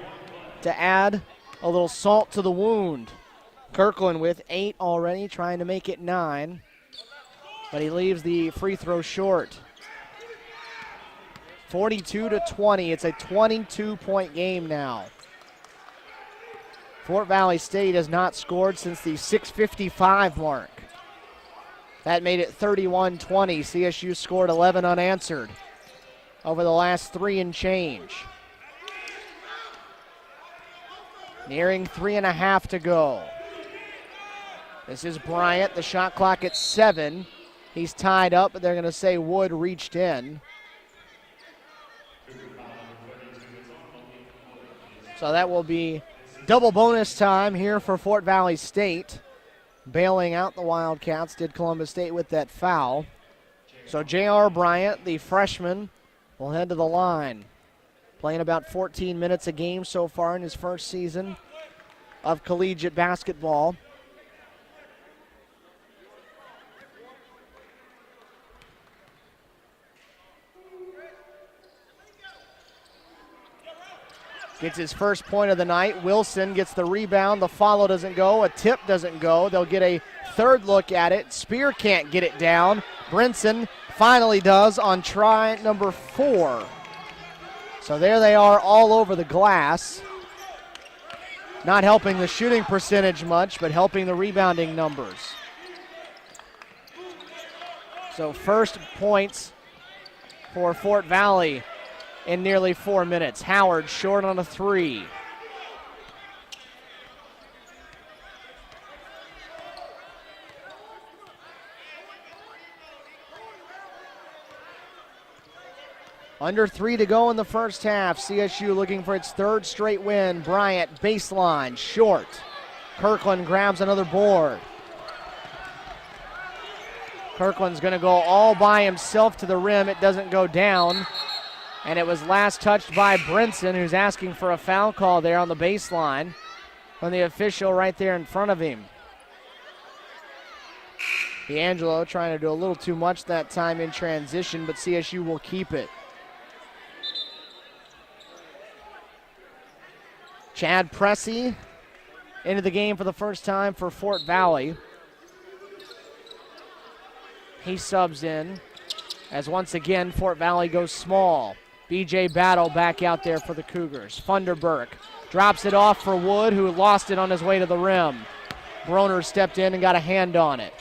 to add a little salt to the wound. Kirkland with 8 already, trying to make it 9. But he leaves the free throw short. 42-20. It's a 22-point game now. Fort Valley State has not scored since the 6:55 mark. That made it 31-20. CSU scored 11 unanswered over the last 3 and change. Nearing 3.5 to go. This is Bryant, the shot clock at 7. He's tied up, but they're going to say Wood reached in. So that will be double bonus time here for Fort Valley State. Bailing out the Wildcats did Columbus State with that foul. So J.R. Bryant, the freshman, will head to the line. Playing about 14 minutes a game so far in his first season of collegiate basketball. Gets his first point of the night. Wilson gets the rebound. The follow doesn't go. A tip doesn't go. They'll get a third look at it. Spear can't get it down. Brinson finally does on try number 4. So there they are all over the glass. Not helping the shooting percentage much, but helping the rebounding numbers. So first points for Fort Valley in nearly 4 minutes. Howard short on a 3. Under 3 to go in the first half. CSU looking for its 3rd straight win. Bryant, baseline, short. Kirkland grabs another board. Kirkland's going to go all by himself to the rim. It doesn't go down. And it was last touched by Brinson, who's asking for a foul call there on the baseline from the official right there in front of him. DeAngelo trying to do a little too much that time in transition, but CSU will keep it. Chad Pressey into the game for the first time for Fort Valley. He subs in as once again Fort Valley goes small. BJ Battle back out there for the Cougars. Funderburk drops it off for Wood, who lost it on his way to the rim. Broner stepped in and got a hand on it.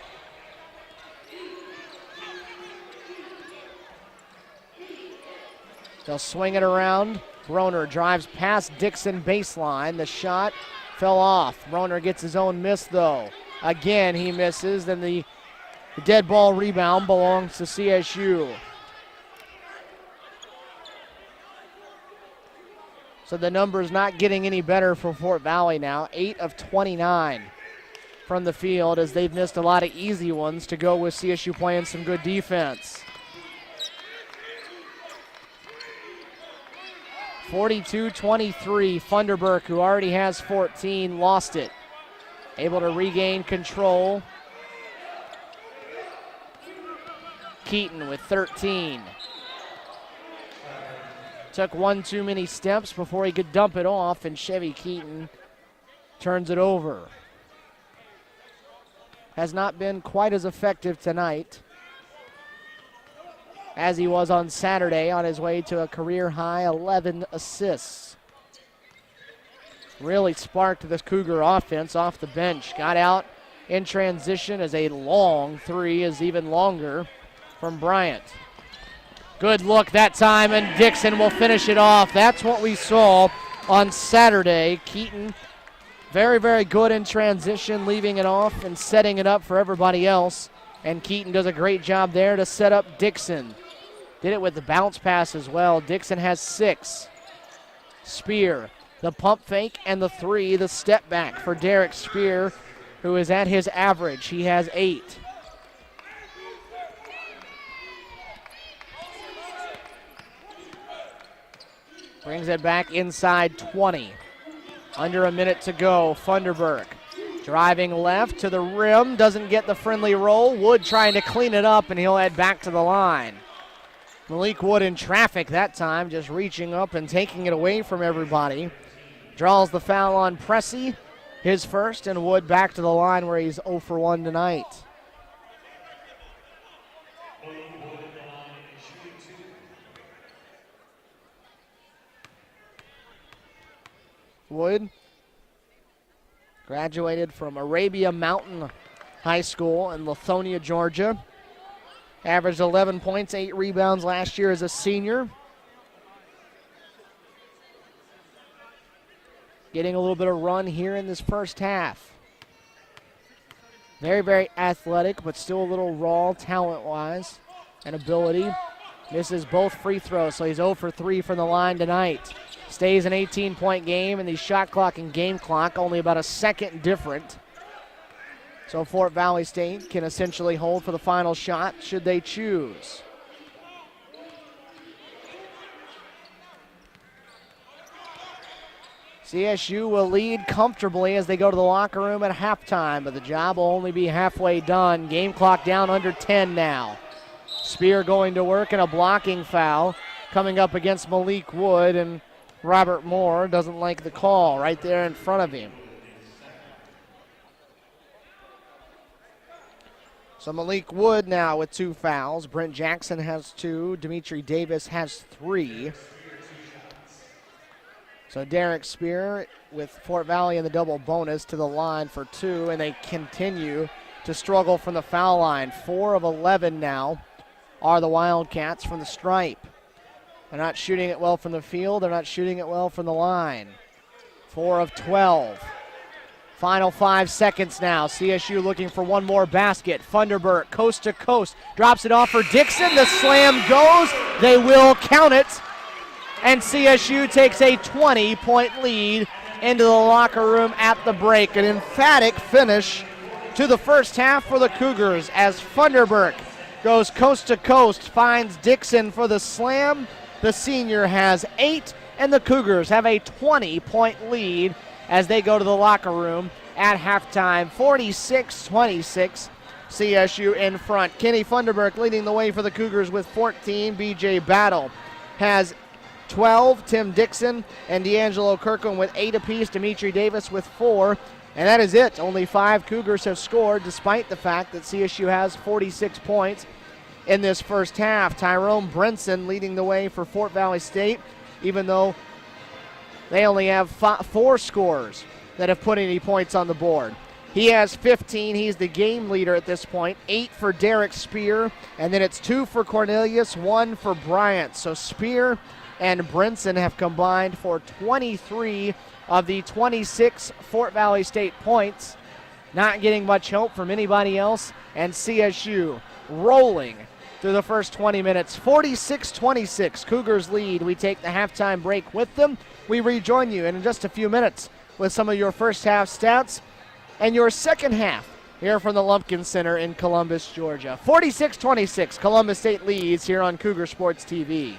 They'll swing it around. Broner drives past Dixon baseline. The shot fell off. Broner gets his own miss, though. Again, he misses. Then the dead ball rebound belongs to CSU. So the number's not getting any better for Fort Valley now. 8 of 29 from the field as they've missed a lot of easy ones to go with CSU playing some good defense. 42-23, Funderburk, who already has 14, lost it. Able to regain control. Keaton with 13. Took one too many steps before he could dump it off, and Chevy Keaton turns it over. Has not been quite as effective tonight as he was on Saturday on his way to a career-high 11 assists. Really sparked this Cougar offense off the bench. Got out in transition as a long 3 is even longer from Bryant. Good look that time, and Dixon will finish it off. That's what we saw on Saturday. Keaton, very, very good in transition, leaving it off and setting it up for everybody else. And Keaton does a great job there to set up Dixon. Did it with the bounce pass as well. Dixon has 6. Spear, the pump fake and the three, the step back for Derek Spear, who is at his average. He has 8. Brings it back inside 20. Under a minute to go. Funderburk driving left to the rim. Doesn't get the friendly roll. Wood trying to clean it up, and he'll head back to the line. Malik Wood in traffic that time, just reaching up and taking it away from everybody. Draws the foul on Pressey, his first, and Wood back to the line where he's 0 for 1 tonight. Wood graduated from Arabia Mountain High School in Lithonia, Georgia. Averaged 11 points, 8 rebounds last year as a senior. Getting a little bit of run here in this first half. Very, very athletic, but still a little raw talent-wise and ability. Misses both free throws, so he's 0 for 3 from the line tonight. Stays an 18-point game, and the shot clock and game clock only about a second different. So Fort Valley State can essentially hold for the final shot should they choose. CSU will lead comfortably as they go to the locker room at halftime, but the job will only be halfway done. Game clock down under 10 now. Spear going to work and a blocking foul coming up against Malik Wood, and Robert Moore doesn't like the call right there in front of him. So Malik Wood now with 2 fouls. Brent Jackson has 2. Dimitri Davis has 3. So Derek Spear with Fort Valley in the double bonus to the line for 2, and they continue to struggle from the foul line. 4 of 11 now are the Wildcats from the stripe. They're not shooting it well from the field. They're not shooting it well from the line. 4 of 12. Final 5 seconds now. CSU looking for one more basket. Funderburk, coast to coast, drops it off for Dixon. The slam goes. They will count it. And CSU takes a 20-point lead into the locker room at the break. An emphatic finish to the first half for the Cougars as Funderburk goes coast to coast, finds Dixon for the slam. The senior has 8, and the Cougars have a 20-point lead as they go to the locker room at halftime. 46-26, CSU in front. Kenny Funderburk leading the way for the Cougars with 14. BJ Battle has 12. Tim Dixon and DeAngelo Kirkland with 8 apiece. Dimitri Davis with 4. And that is it. Only 5 Cougars have scored, despite the fact that CSU has 46 points in this first half. Tyrone Brinson leading the way for Fort Valley State, even though they only have 4 scorers that have put any points on the board. He has 15. He's the game leader at this point. 8 for Derek Spear, and then it's 2 for Cornelius, 1 for Bryant. So Spear and Brinson have combined for 23 of the 26 Fort Valley State points. Not getting much help from anybody else, and CSU rolling through the first 20 minutes. 46-26, Cougars lead. We take the halftime break with them. We rejoin you in just a few minutes with some of your first half stats and your second half here from the Lumpkin Center in Columbus, Georgia. 46-26, Columbus State leads here on Cougar Sports TV.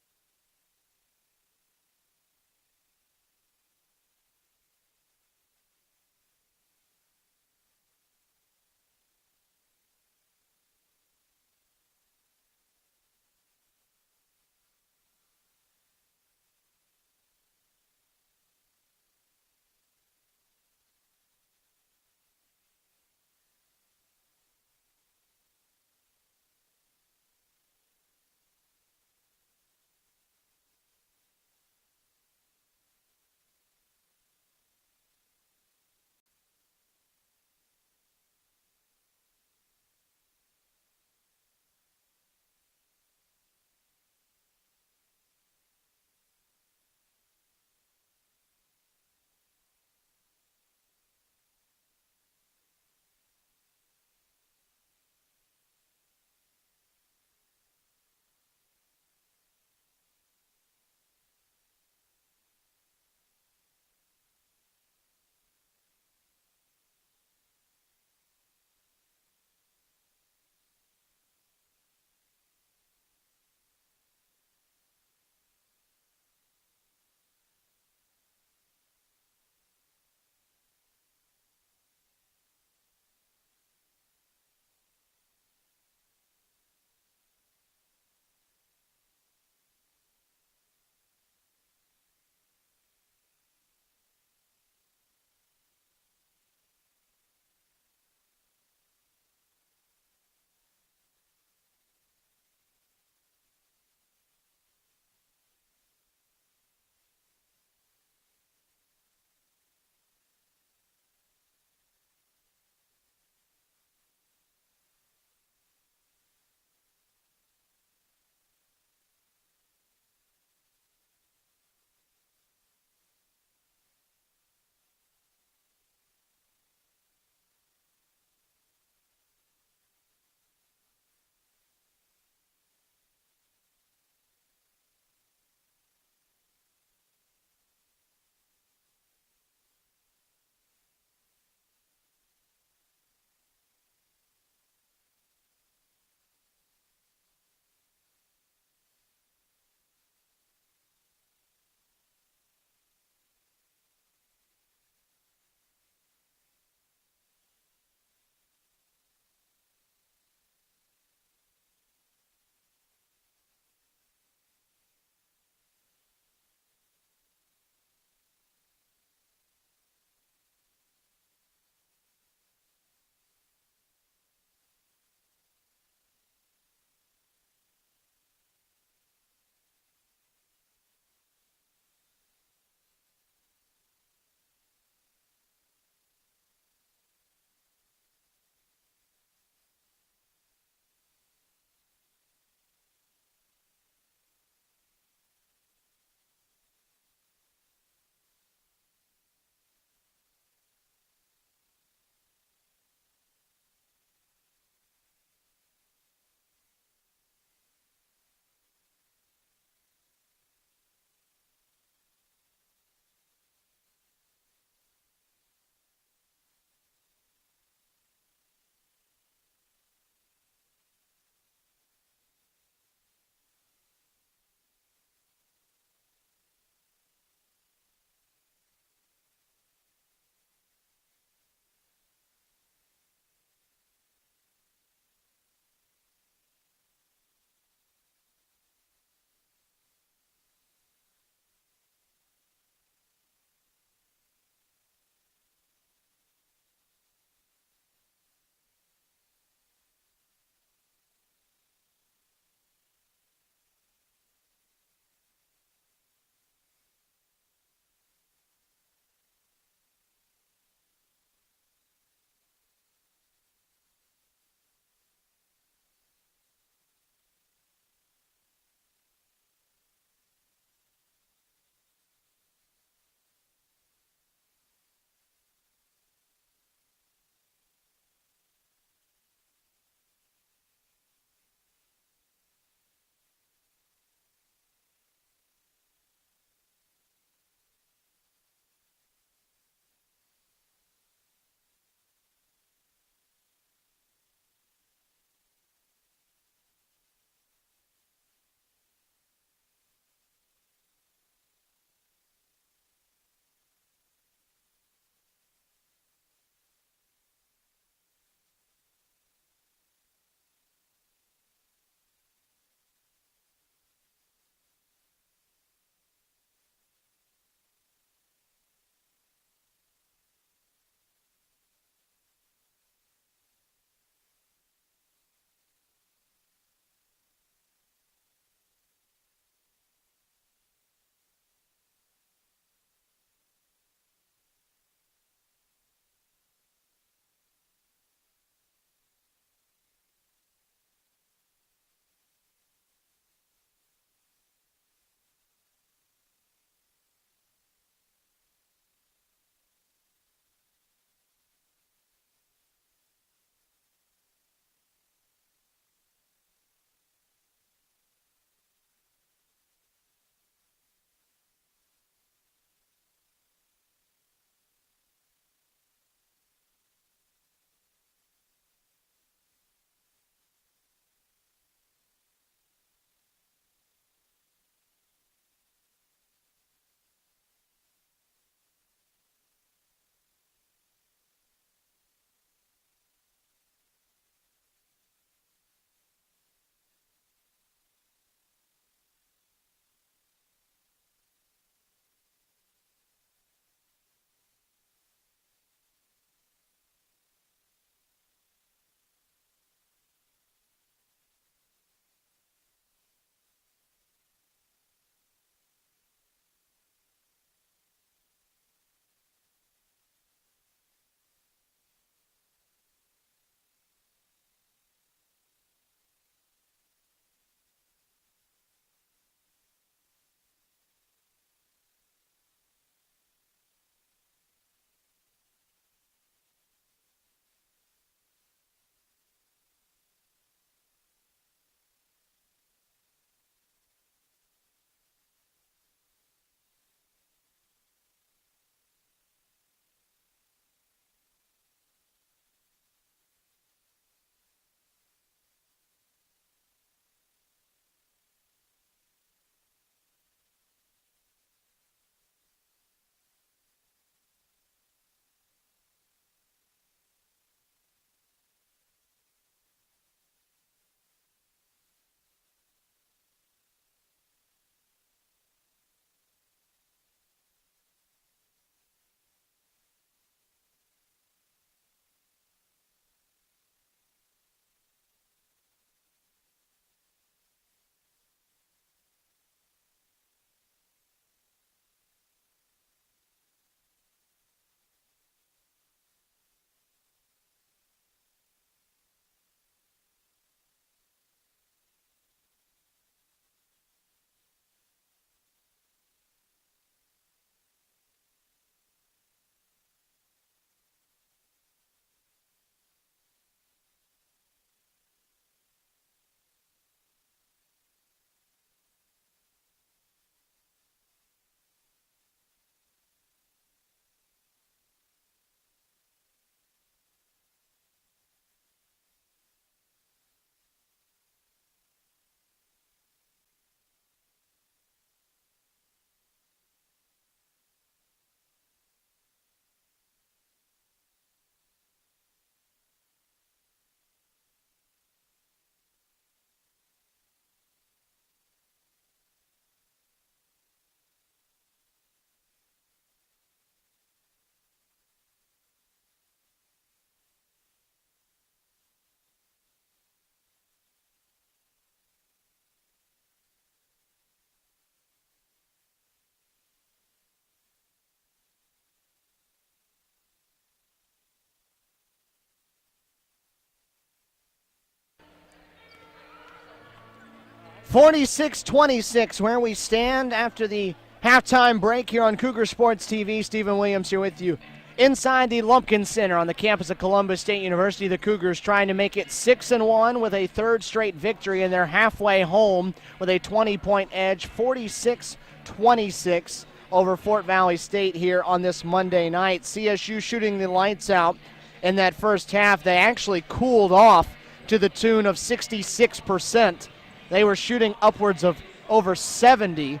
46-26 where we stand after the halftime break here on Cougar Sports TV. Stephen Williams here with you inside the Lumpkin Center on the campus of Columbus State University. The Cougars trying to make it 6-1 with a third straight victory, and they're halfway home with a 20-point edge, 46-26 over Fort Valley State here on this Monday night. CSU shooting the lights out in that first half. They actually cooled off to the tune of 66%. They were shooting upwards of over 70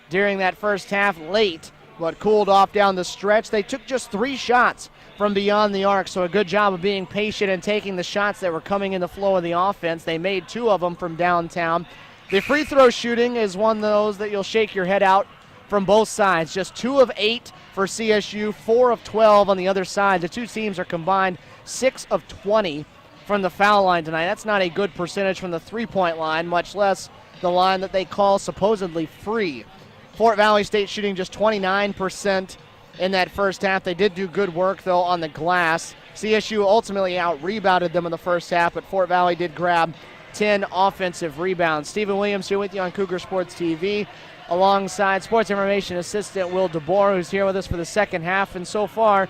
during that first half late, but cooled off down the stretch. They took just 3 shots from beyond the arc, so a good job of being patient and taking the shots that were coming in the flow of the offense. They made 2 of them from downtown. The free throw shooting is one of those that you'll shake your head out from both sides. Just 2 of 8 for CSU, 4 of 12 on the other side. The two teams are combined 6 of 20 from the foul line tonight. That's not a good percentage from the three-point line, much less the line that they call supposedly free. Fort Valley State shooting just 29% in that first half. They did do good work, though, on the glass. CSU ultimately out-rebounded them in the first half, but Fort Valley did grab 10 offensive rebounds. Stephen Williams here with you on Cougar Sports TV, alongside sports information assistant Will DeBoer, who's here with us for the second half. And so far,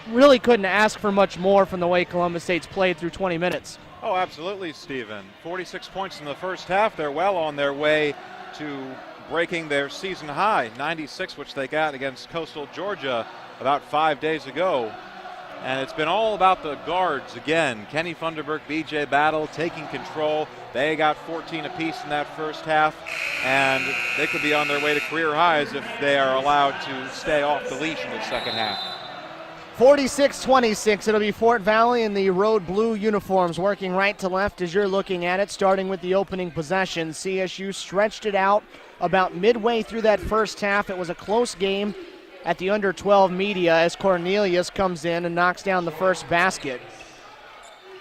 really couldn't ask for much more from the way Columbus State's played through 20 minutes. Oh, absolutely, Stephen. 46 points in the first half. They're well on their way to breaking their season high, 96, which they got against Coastal Georgia about 5 days ago. And it's been all about the guards again. Kenny Funderburk, BJ Battle taking control. They got 14 apiece in that first half, and they could be on their way to career highs if they are allowed to stay off the leash in the second half. 46-26, it'll be Fort Valley in the road blue uniforms, working right to left as you're looking at it, starting with the opening possession. CSU stretched it out about midway through that first half. It was a close game at the under-12 media as Cornelius comes in and knocks down the first basket.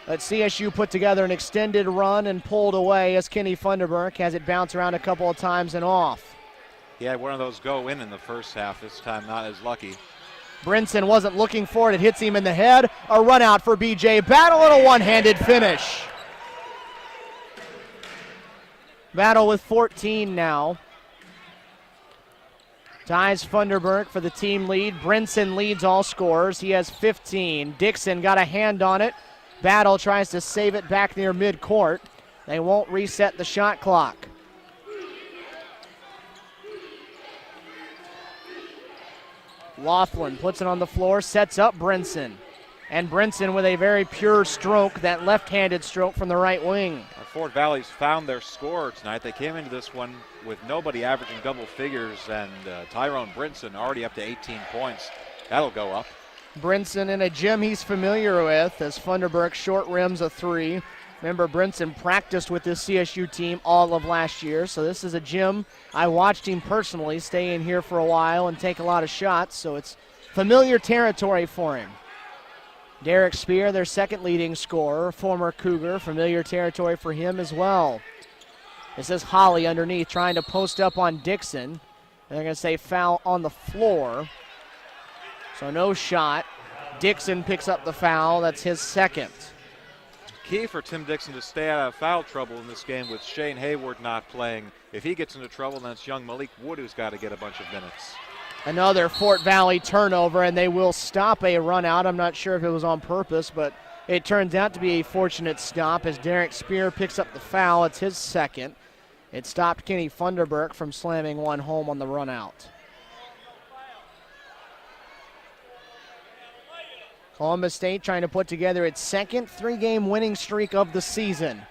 But CSU put together an extended run and pulled away as Kenny Funderburk has it bounce around a couple of times and off. He had one of those go in the first half, this time not as lucky. Brinson wasn't looking for it. It hits him in the head. A run out for BJ Battle and a one-handed finish. Battle with 14 now. Ties Funderburk for the team lead. Brinson leads all scorers. He has 15. Dixon got a hand on it. Battle tries to save it back near midcourt. They won't reset the shot clock. Laughlin puts it on the floor, sets up Brinson. And Brinson with a very pure stroke, that left-handed stroke from the right wing. Fort Valley's found their scorer tonight. They came into this one with nobody averaging double figures, and Tyrone Brinson already up to 18 points. That'll go up. Brinson in a gym he's familiar with as Funderburk short rims a 3. Remember, Brinson practiced with this CSU team all of last year, so this is a gym I watched him personally stay in here for a while and take a lot of shots, so it's familiar territory for him. Derek Spear, their second leading scorer, former Cougar, familiar territory for him as well. This is Holly underneath trying to post up on Dixon. And they're going to say foul on the floor. So no shot. Dixon picks up the foul. That's his second. Key for Tim Dixon to stay out of foul trouble in this game with Shane Hayward not playing. If he gets into trouble, then it's young Malik Wood who's got to get a bunch of minutes. Another Fort Valley turnover, and they will stop a run out. I'm not sure if it was on purpose, but it turns out to be a fortunate stop as Derek Spear picks up the foul. It's his second. It stopped Kenny Funderburk from slamming one home on the run out. Columbus State trying to put together its second 3-game winning streak of the season.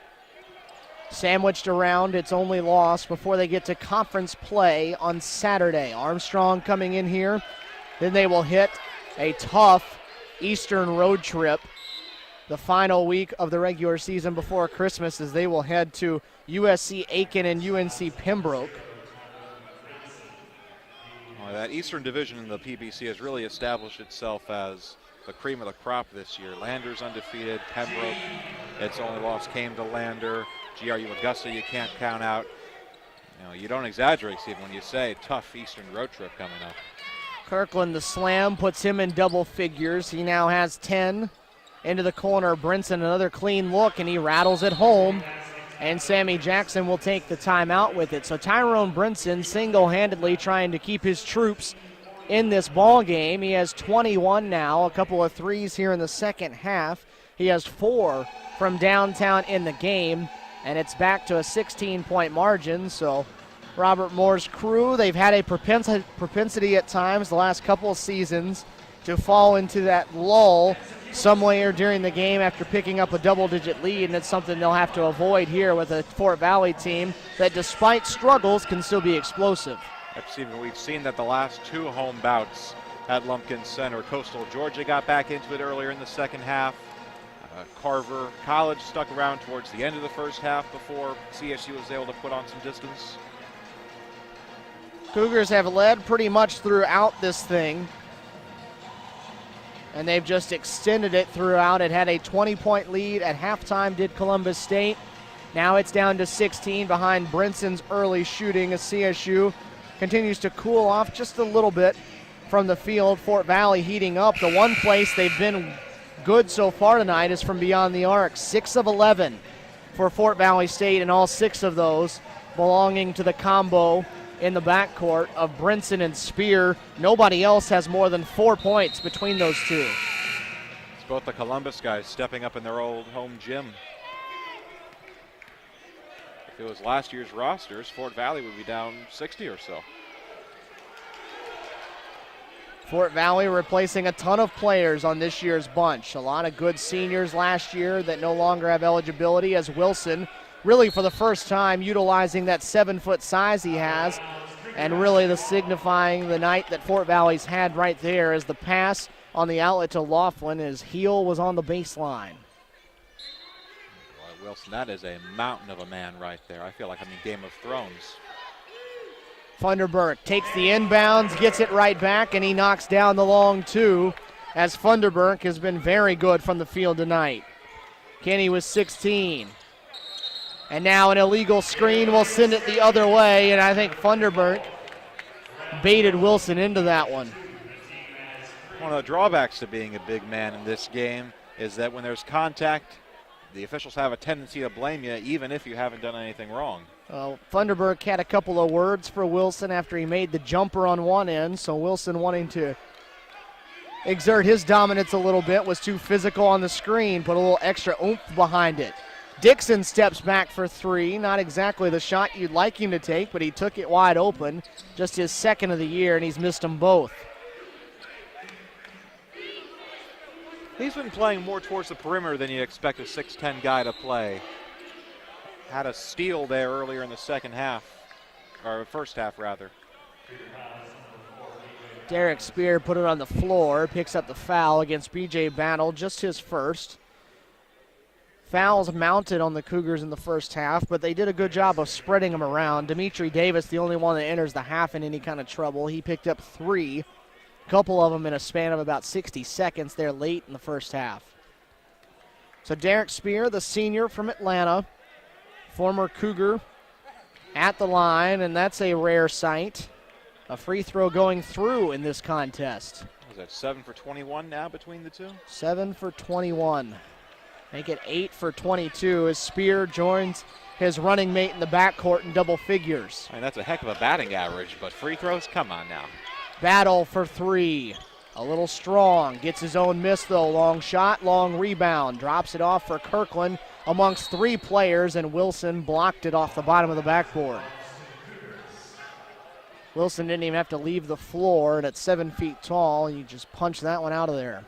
Sandwiched around its only loss before they get to conference play on Saturday. Armstrong coming in here. Then they will hit a tough Eastern road trip the final week of the regular season before Christmas as they will head to USC Aiken and UNC Pembroke. Well, that Eastern Division in the PBC has really established itself as the cream of the crop this year. Lander's undefeated. Pembroke, its only loss came to Lander. GRU Augusta you can't count out. You know, you don't exaggerate, Steve, when you say tough Eastern road trip coming up. Kirkland, the slam, puts him in double figures. He now has 10. Into the corner, Brinson, another clean look, and he rattles it home. And Sammy Jackson will take the timeout with it. So Tyrone Brinson single-handedly trying to keep his troops in this ball game. He has 21 now, a couple of threes here in the second half. He has 4 from downtown in the game, and it's back to a 16-point margin. So Robert Moore's crew, they've had a propensity at times the last couple of seasons to fall into that lull somewhere during the game after picking up a double-digit lead, and it's something they'll have to avoid here with a Fort Valley team that, despite struggles, can still be explosive. We've seen that the last 2 home bouts at Lumpkin Center. Coastal Georgia got back into it earlier in the second half. Carver College stuck around towards the end of the first half before CSU was able to put on some distance. Cougars have led pretty much throughout this thing, and they've just extended it throughout. It had a 20-point lead at halftime, did Columbus State. Now it's down to 16 behind Brinson's early shooting as CSU continues to cool off just a little bit from the field. Fort Valley heating up. The one place they've been good so far tonight is from beyond the arc. 6 of 11 for Fort Valley State, and all 6 of those belonging to the combo in the backcourt of Brinson and Spear. Nobody else has more than 4 points between those two. It's both the Columbus guys stepping up in their old home gym. If it was last year's rosters, Fort Valley would be down 60 or so. Fort Valley replacing a ton of players on this year's bunch. A lot of good seniors last year that no longer have eligibility, as Wilson, really for the first time, utilizing that 7-foot size he has, and really the signifying the night that Fort Valley's had right there is the pass on the outlet to Laughlin. His heel was on the baseline. Boy, Wilson, that is a mountain of a man right there. I feel like I'm in Game of Thrones. Funderburk takes the inbounds, gets it right back, and he knocks down the long 2, as Funderburk has been very good from the field tonight. Kenny was 16. And now an illegal screen will send it the other way, and I think Funderburk baited Wilson into that one. One of the drawbacks to being a big man in this game is that when there's contact, the officials have a tendency to blame you even if you haven't done anything wrong. Funderburk had a couple of words for Wilson after he made the jumper on one end, so Wilson, wanting to exert his dominance a little bit, was too physical on the screen, put a little extra oomph behind it. Dixon steps back for 3. Not exactly the shot you'd like him to take, but he took it wide open. Just his second of the year, and he's missed them both. He's been playing more towards the perimeter than you expect a 6'10 guy to play. Had a steal there earlier in the second half, or first half rather. Derek Spear put it on the floor, picks up the foul against BJ Battle, just his first. Fouls mounted on the Cougars in the first half, but they did a good job of spreading them around. Dimitri Davis, the only one that enters the half in any kind of trouble. He picked up 3, a couple of them in a span of about 60 seconds there late in the first half. So Derek Spear, the senior from Atlanta, former Cougar, at the line, and that's a rare sight. A free throw going through in this contest. Is that 7 for 21 now between the two? 7 for 21. Make it 8 for 22 as Spear joins his running mate in the backcourt in double figures. I mean, that's a heck of a batting average, but free throws, come on now. Battle for 3. A little strong. Gets his own miss, though. Long shot, long rebound. Drops it off for Kirkland amongst 3 players, and Wilson blocked it off the bottom of the backboard. Wilson didn't even have to leave the floor, and at 7 feet tall, he just punched that one out of there.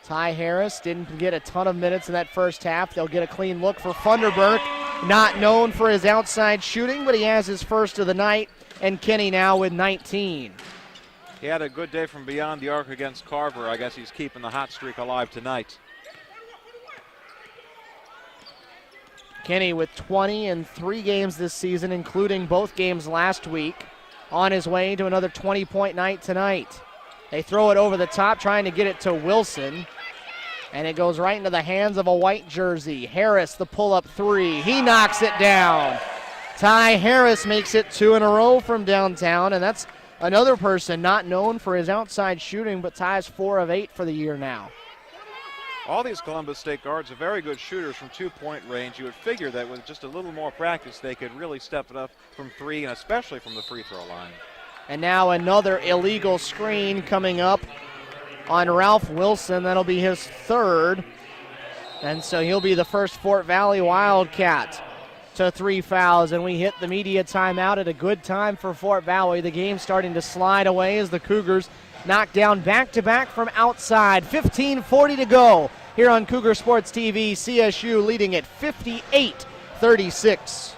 Ty Harris didn't get a ton of minutes in that first half. They'll get a clean look for Funderburk. Not known for his outside shooting, but he has his first of the night, and Kenny now with 19. He had a good day from beyond the arc against Carver. I guess he's keeping the hot streak alive tonight. Kenny with 20 in 3 games this season, including both games last week, on his way to another 20-point night tonight. They throw it over the top, trying to get it to Wilson, and it goes right into the hands of a white jersey. Harris, the pull-up 3. He knocks it down. Ty Harris makes it 2 in a row from downtown, and that's another person not known for his outside shooting, but Ty's 4 of 8 for the year now. All these Columbus State guards are very good shooters from two-point range. You would figure that with just a little more practice, they could really step it up from three, and especially from the free throw line. And now another illegal screen coming up on Ralph Wilson. That'll be his third. And so he'll be the first Fort Valley Wildcat to 3 fouls. And we hit the media timeout at a good time for Fort Valley. The game starting to slide away as the Cougars knock down back-to-back from outside. 15:40 to go here on Cougar Sports TV. CSU leading at 58-36.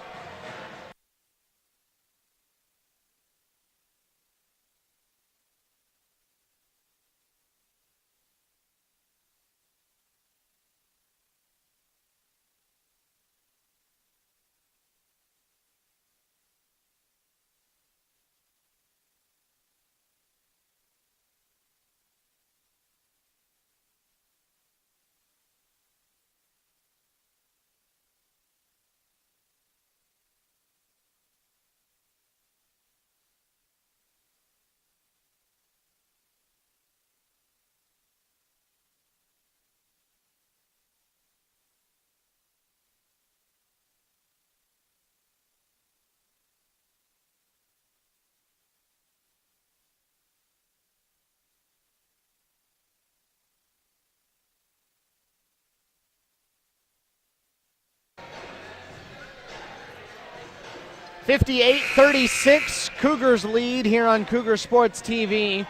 (58-36) Cougars lead here on Cougar Sports TV.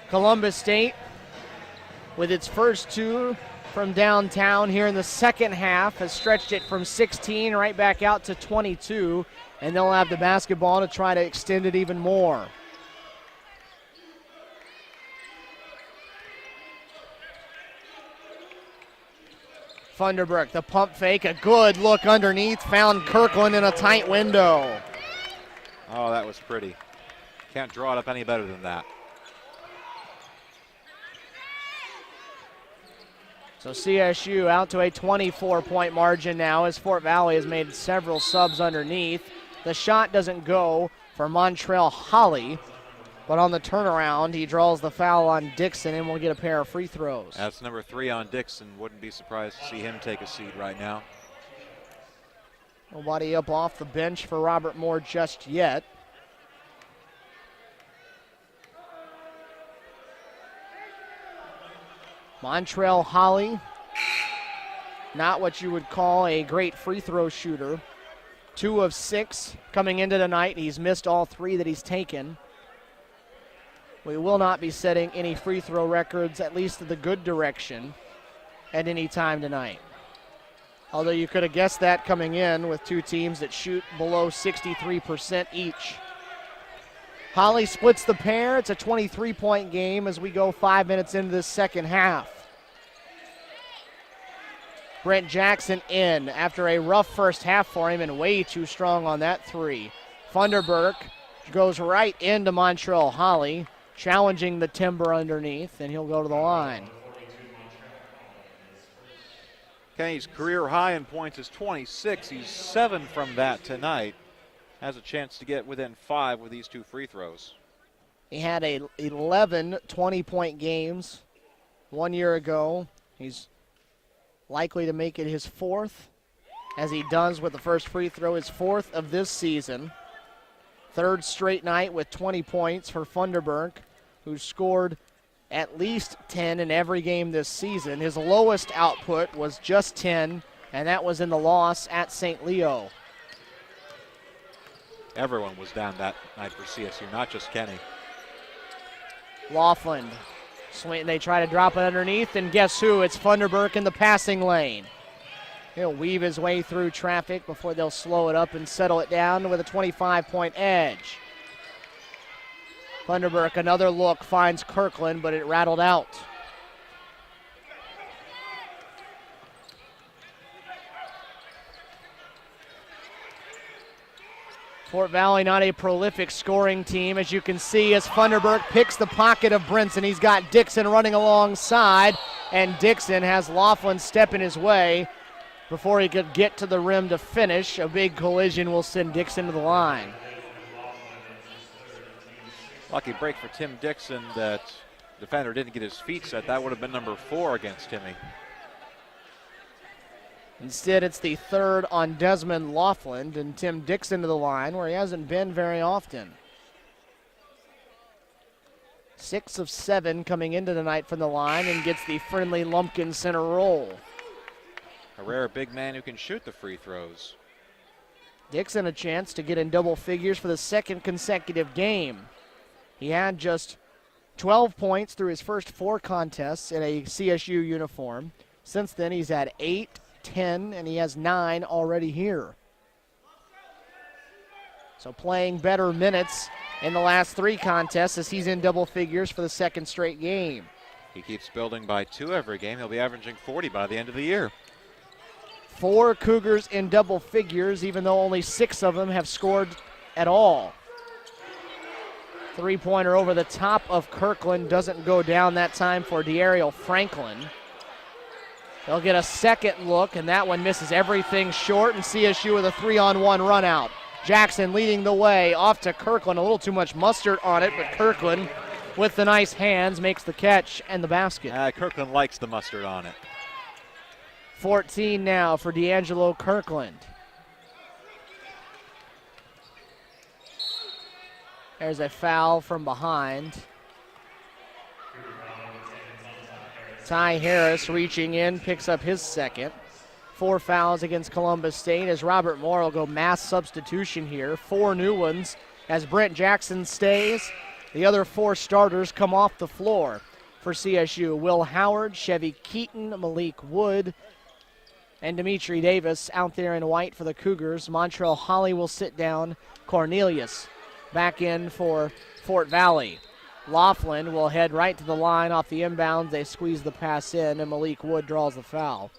Columbus State with its first two from downtown here in the second half has stretched it from 16 right back out to 22, and they'll have the basketball to try to extend it even more. Funderburk, the pump fake, a good look underneath, found Kirkland in a tight window. Oh, that was pretty. Can't draw it up any better than that. So CSU out to a 24-point margin now as Fort Valley has made several subs underneath. The shot doesn't go for Montrell Holly, but on the turnaround, he draws the foul on Dixon and will get a pair of free throws. That's number 3 on Dixon. Wouldn't be surprised to see him take a seat right now. Nobody up off the bench for Robert Moore just yet. Montrell Holly, not what you would call a great free throw shooter. 2 of 6 coming into tonight. He's missed all 3 that he's taken. We will not be setting any free throw records, at least in the good direction, at any time tonight. Although you could have guessed that coming in with 2 teams that shoot below 63% each. Holly splits the pair. It's a 23-point game as we go 5 minutes into this second half. Brent Jackson in after a rough first half for him and way too strong on that 3. Funderburk goes right into Montrell Holly, challenging the timber underneath, and he'll go to the line. Kenny's career high in points is 26. He's 7 from that tonight. Has a chance to get within 5 with these 2 free throws. He had 11 20-point games 1 year ago. He's likely to make it his 4th, as he does with the first free throw, his 4th of this season. 3rd straight night with 20 points for Funderburk, who scored at least 10 in every game this season. His lowest output was just 10, and that was in the loss at St. Leo. Everyone was down that night for CSU, not just Kenny. Laughlin, they try to drop it underneath, and guess who? It's Funderburk in the passing lane. He'll weave his way through traffic before they'll slow it up and settle it down with a 25-point edge. Funderburk, another look, finds Kirkland, but it rattled out. Fort Valley not a prolific scoring team, as you can see, as Funderburk picks the pocket of Brinson. He's got Dixon running alongside, and Dixon has Laughlin step in his way before he could get to the rim to finish. A big collision will send Dixon to the line. Lucky break for Tim Dixon that defender didn't get his feet set. That would have been number 4 against Timmy. Instead, it's the third on Desmond Laughlin and Tim Dixon to the line, where he hasn't been very often. 6 of 7 coming into tonight from the line and gets the friendly Lumpkin center roll. A rare big man who can shoot the free throws. Dixon a chance to get in double figures for the second consecutive game. He had just 12 points through his first 4 contests in a CSU uniform. Since then, he's had 8, 10, and he has 9 already here. So playing better minutes in the last 3 contests as he's in double figures for the second straight game. He keeps building by 2 every game. He'll be averaging 40 by the end of the year. 4 Cougars in double figures, even though only 6 of them have scored at all. 3-pointer over the top of Kirkland doesn't go down that time for DeAngelo Franklin. They'll get a second look, and that one misses everything short, and CSU with a 3-on-1 run out. Jackson leading the way, off to Kirkland. A little too much mustard on it, but Kirkland, with the nice hands, makes the catch and the basket. Kirkland likes the mustard on it. 14 now for DeAngelo Kirkland. There's a foul from behind. Ty Harris reaching in, picks up his second. 4 fouls against Columbus State as Robert Moore will go mass substitution here. 4 new ones as Brent Jackson stays. The other 4 starters come off the floor for CSU. Will Howard, Chevy Keaton, Malik Wood, and Dimitri Davis out there in white for the Cougars. Montrell Holly will sit down. Cornelius back in for Fort Valley. Laughlin will head right to the line off the inbounds. They squeeze the pass in, and Malik Wood draws the foul.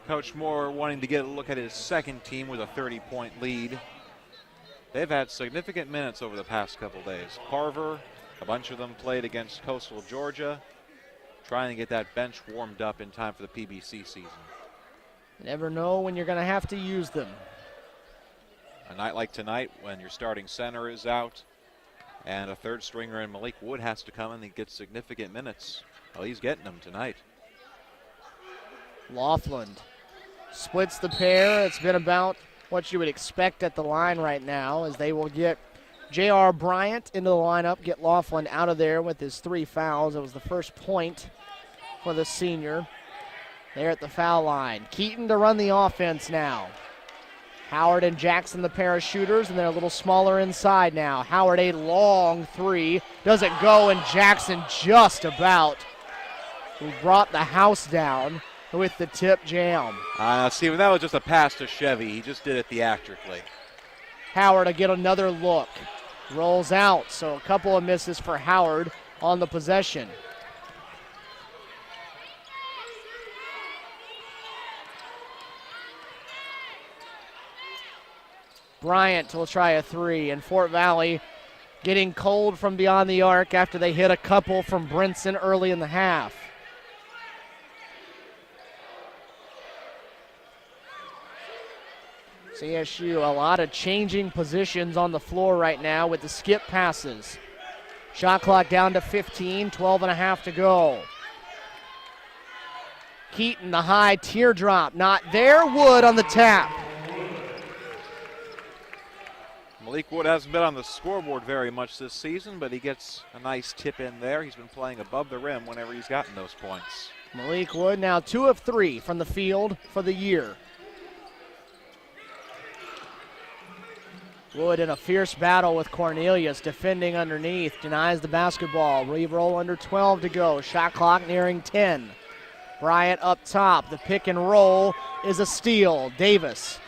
Coach Moore wanting to get a look at his second team with a 30-point lead. They've had significant minutes over the past couple days. Carver, a bunch of them played against Coastal Georgia, trying to get that bench warmed up in time for the PBC season. You never know when you're going to have to use them. A night like tonight when your starting center is out and a third stringer in Malik Wood has to come in and get significant minutes. Well, he's getting them tonight. Laughlin splits the pair. It's been about what you would expect at the line right now, as they will get J.R. Bryant into the lineup, get Laughlin out of there with his 3 fouls. It was the first point for the senior there at the foul line. Keaton to run the offense now. Howard and Jackson, the pair of shooters, and they're a little smaller inside now. Howard, a long 3. Doesn't go, and Jackson just about who brought the house down with the tip jam. Steven, that was just a pass to Chevy. He just did it theatrically. Howard to get another look. Rolls out, so a couple of misses for Howard on the possession. Bryant will try a 3, and Fort Valley getting cold from beyond the arc after they hit a couple from Brinson early in the half. CSU, a lot of changing positions on the floor right now with the skip passes. Shot clock down to 15, 12 and a half to go. Keaton, the high teardrop, not there. Wood on the tap. Malik Wood hasn't been on the scoreboard very much this season, but he gets a nice tip in there. He's been playing above the rim whenever he's gotten those points. Malik Wood now 2 of 3 from the field for the year. Wood in a fierce battle with Cornelius, defending underneath, denies the basketball. Re-roll under 12 to go. Shot clock nearing 10. Bryant up top. The pick and roll is a steal. Davis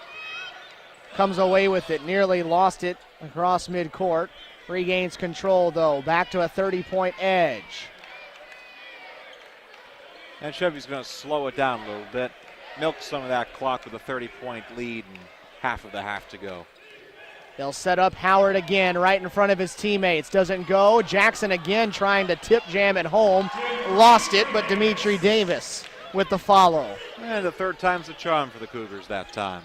comes away with it, nearly lost it across midcourt. Regains control, though. Back to a 30-point edge. And Chevy's going to slow it down a little bit, milk some of that clock with a 30-point lead and half of the half to go. They'll set up Howard again right in front of his teammates. Doesn't go. Jackson again trying to tip jam it home. Lost it, but Dimitri Davis with the follow. And the third time's the charm for the Cougars that time.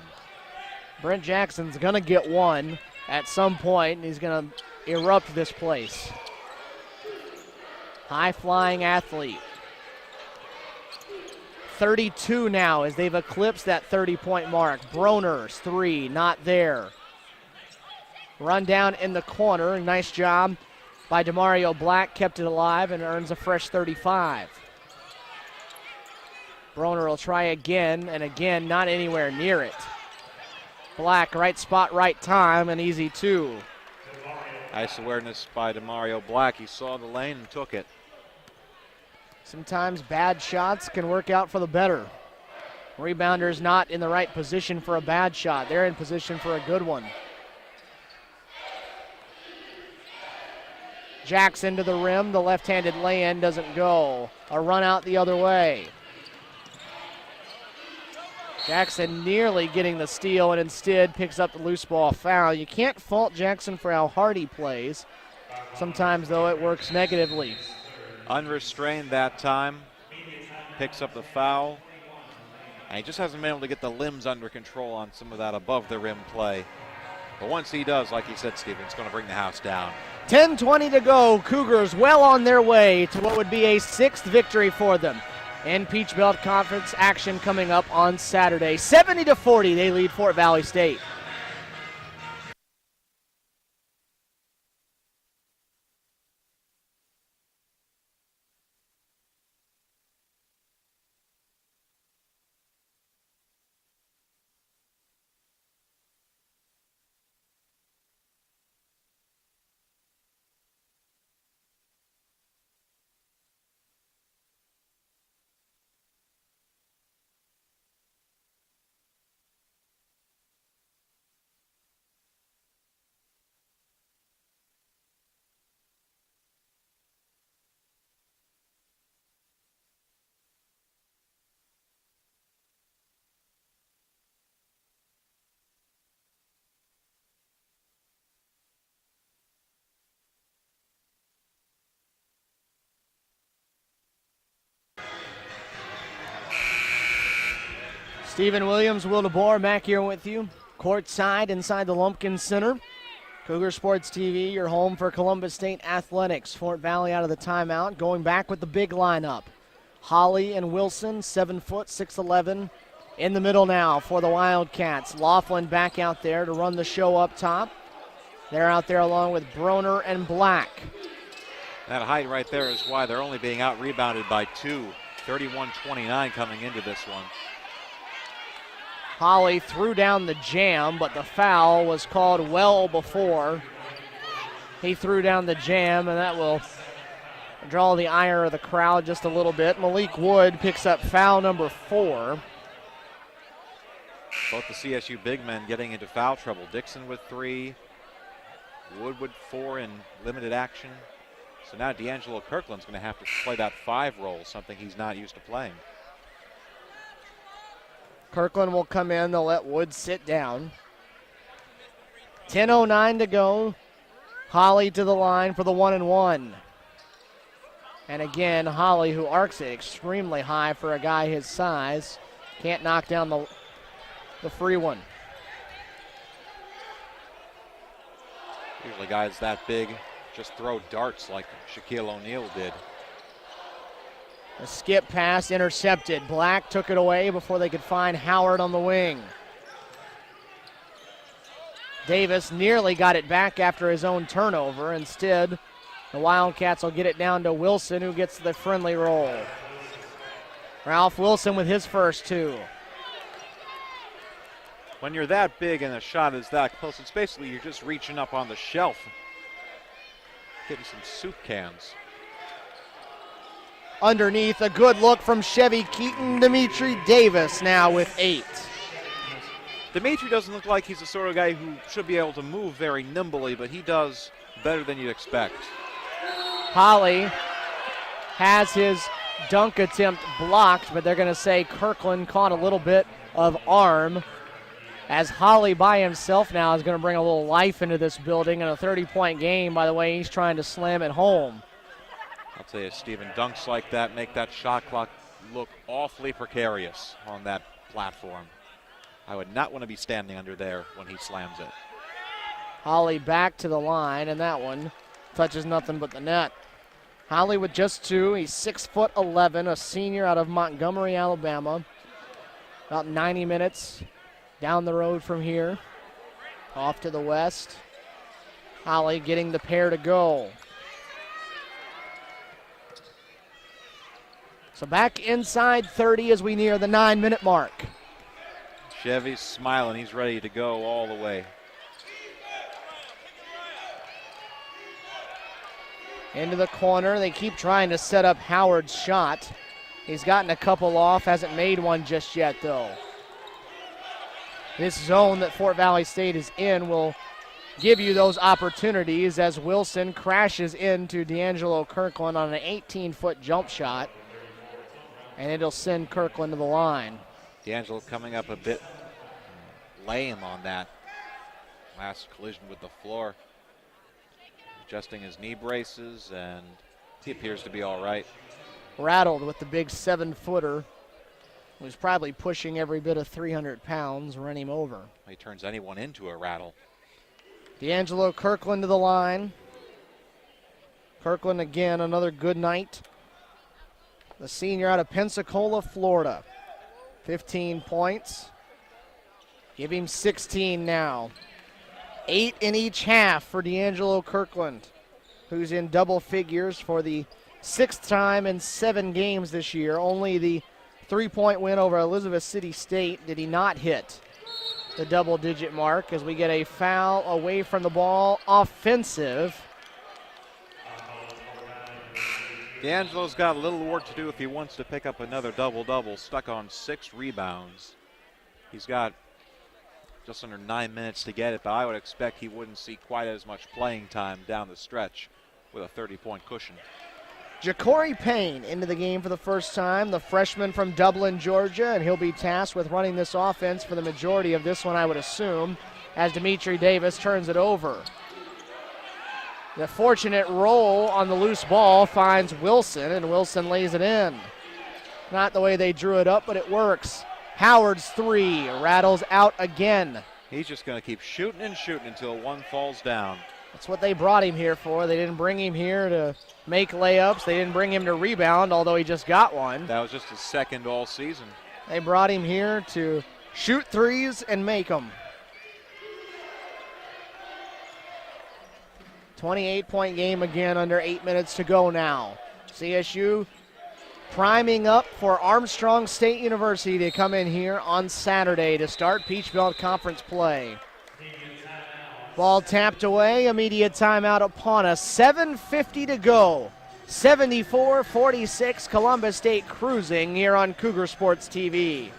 Brent Jackson's going to get one at some point, and he's going to erupt this place. High-flying athlete. 32 now as they've eclipsed that 30-point mark. Broner's three, not there. Run down in the corner. Nice job by DeMario Black. Kept it alive and earns a fresh 35. Broner will try again, and again, not anywhere near it. Black, right spot, right time, an easy two. Nice awareness by DeMario Black. He saw the lane and took it. Sometimes bad shots can work out for the better. Rebounder not in the right position for a bad shot. They're in position for a good one. Jackson to the rim. The left-handed lay-in doesn't go. A run out the other way. Jackson nearly getting the steal and instead picks up the loose ball foul. You can't fault Jackson for how hard he plays. Sometimes, though, it works negatively. Unrestrained that time. Picks up the foul. And he just hasn't been able to get the limbs under control on some of that above the rim play. But once he does, like he said, Steven, it's going to bring the house down. 10:20 to go. Cougars well on their way to what would be a 6th victory for them. And Peach Belt Conference action coming up on Saturday. 70-40, they lead Fort Valley State. Stephen Williams, Will DeBoer back here with you. Courtside inside the Lumpkin Center. Cougar Sports TV, your home for Columbus State Athletics. Fort Valley out of the timeout, going back with the big lineup. Holly and Wilson, 7 foot, 6'11", in the middle now for the Wildcats. Laughlin back out there to run the show up top. They're out there along with Broner and Black. That height right there is why they're only being out-rebounded by 2. 31-29 coming into this one. Holly threw down the jam, but the foul was called well before he threw down the jam, and that will draw the ire of the crowd just a little bit. Malik Wood picks up foul number 4. Both the CSU big men getting into foul trouble. Dixon with 3, Wood with 4 in limited action. So now DeAngelo Kirkland's going to have to play that 5 role, something he's not used to playing. Kirkland will come in. They'll let Wood sit down. 10:09 to go. Holly to the line for the 1-and-1. And again, Holly, who arcs it extremely high for a guy his size, can't knock down the free one. Usually guys that big just throw darts like Shaquille O'Neal did. A skip pass intercepted. Black took it away before they could find Howard on the wing. Davis nearly got it back after his own turnover. Instead, the Wildcats will get it down to Wilson, who gets the friendly roll. Ralph Wilson with his first 2. When you're that big and the shot is that close, it's basically you're just reaching up on the shelf, getting some soup cans. Underneath, a good look from Chevy Keaton. Dimitri Davis now with 8. Dimitri doesn't look like he's the sort of guy who should be able to move very nimbly, but he does better than you'd expect. Holly has his dunk attempt blocked, but they're going to say Kirkland caught a little bit of arm, as Holly by himself now is going to bring a little life into this building in a 30-point game. By the way, he's trying to slam it home. I'll tell you, Steven, dunks like that make that shot clock look awfully precarious on that platform. I would not want to be standing under there when he slams it. Holly back to the line, and that one touches nothing but the net. Holly with just 2. He's 6'11", a senior out of Montgomery, Alabama. About 90 minutes down the road from here. Off to the west. Holly getting the pair to go. So back inside 30 as we near the 9-minute mark. Chevy's smiling. He's ready to go all the way. Into the corner. They keep trying to set up Howard's shot. He's gotten a couple off, hasn't made one just yet, though. This zone that Fort Valley State is in will give you those opportunities as Wilson crashes into DeAngelo Kirkland on an 18-foot jump shot, and it'll send Kirkland to the line. DeAngelo coming up a bit lame on that last collision with the floor. Adjusting his knee braces, and he appears to be all right. Rattled with the big 7-footer. Who's probably pushing every bit of 300 pounds, run him over. He turns anyone into a rattle. DeAngelo Kirkland to the line. Kirkland again, another good night. The senior out of Pensacola, Florida. 15 points. Give him 16 now. 8 in each half for DeAngelo Kirkland, who's in double figures for the 6th time in 7 games this year. Only the 3-point win over Elizabeth City State did he not hit the double-digit mark as we get a foul away from the ball, offensive. DeAngelo's got a little work to do if he wants to pick up another double-double, stuck on 6 rebounds. He's got just under 9 minutes to get it, but I would expect he wouldn't see quite as much playing time down the stretch with a 30-point cushion. Ja'Cory Payne into the game for the first time, the freshman from Dublin, Georgia, and he'll be tasked with running this offense for the majority of this one, I would assume, as Dimitri Davis turns it over. The fortunate roll on the loose ball finds Wilson, and Wilson lays it in. Not the way they drew it up, but it works. Howard's 3 rattles out again. He's just going to keep shooting and shooting until one falls down. That's what they brought him here for. They didn't bring him here to make layups. They didn't bring him to rebound, although he just got one. That was just his second all season. They brought him here to shoot threes and make them. 28-point game again, under 8 minutes to go now. CSU priming up for Armstrong State University to come in here on Saturday to start Peach Belt Conference play. Ball tapped away, immediate timeout upon us. 7:50 to go. 74-46, Columbus State cruising here on Cougar Sports TV.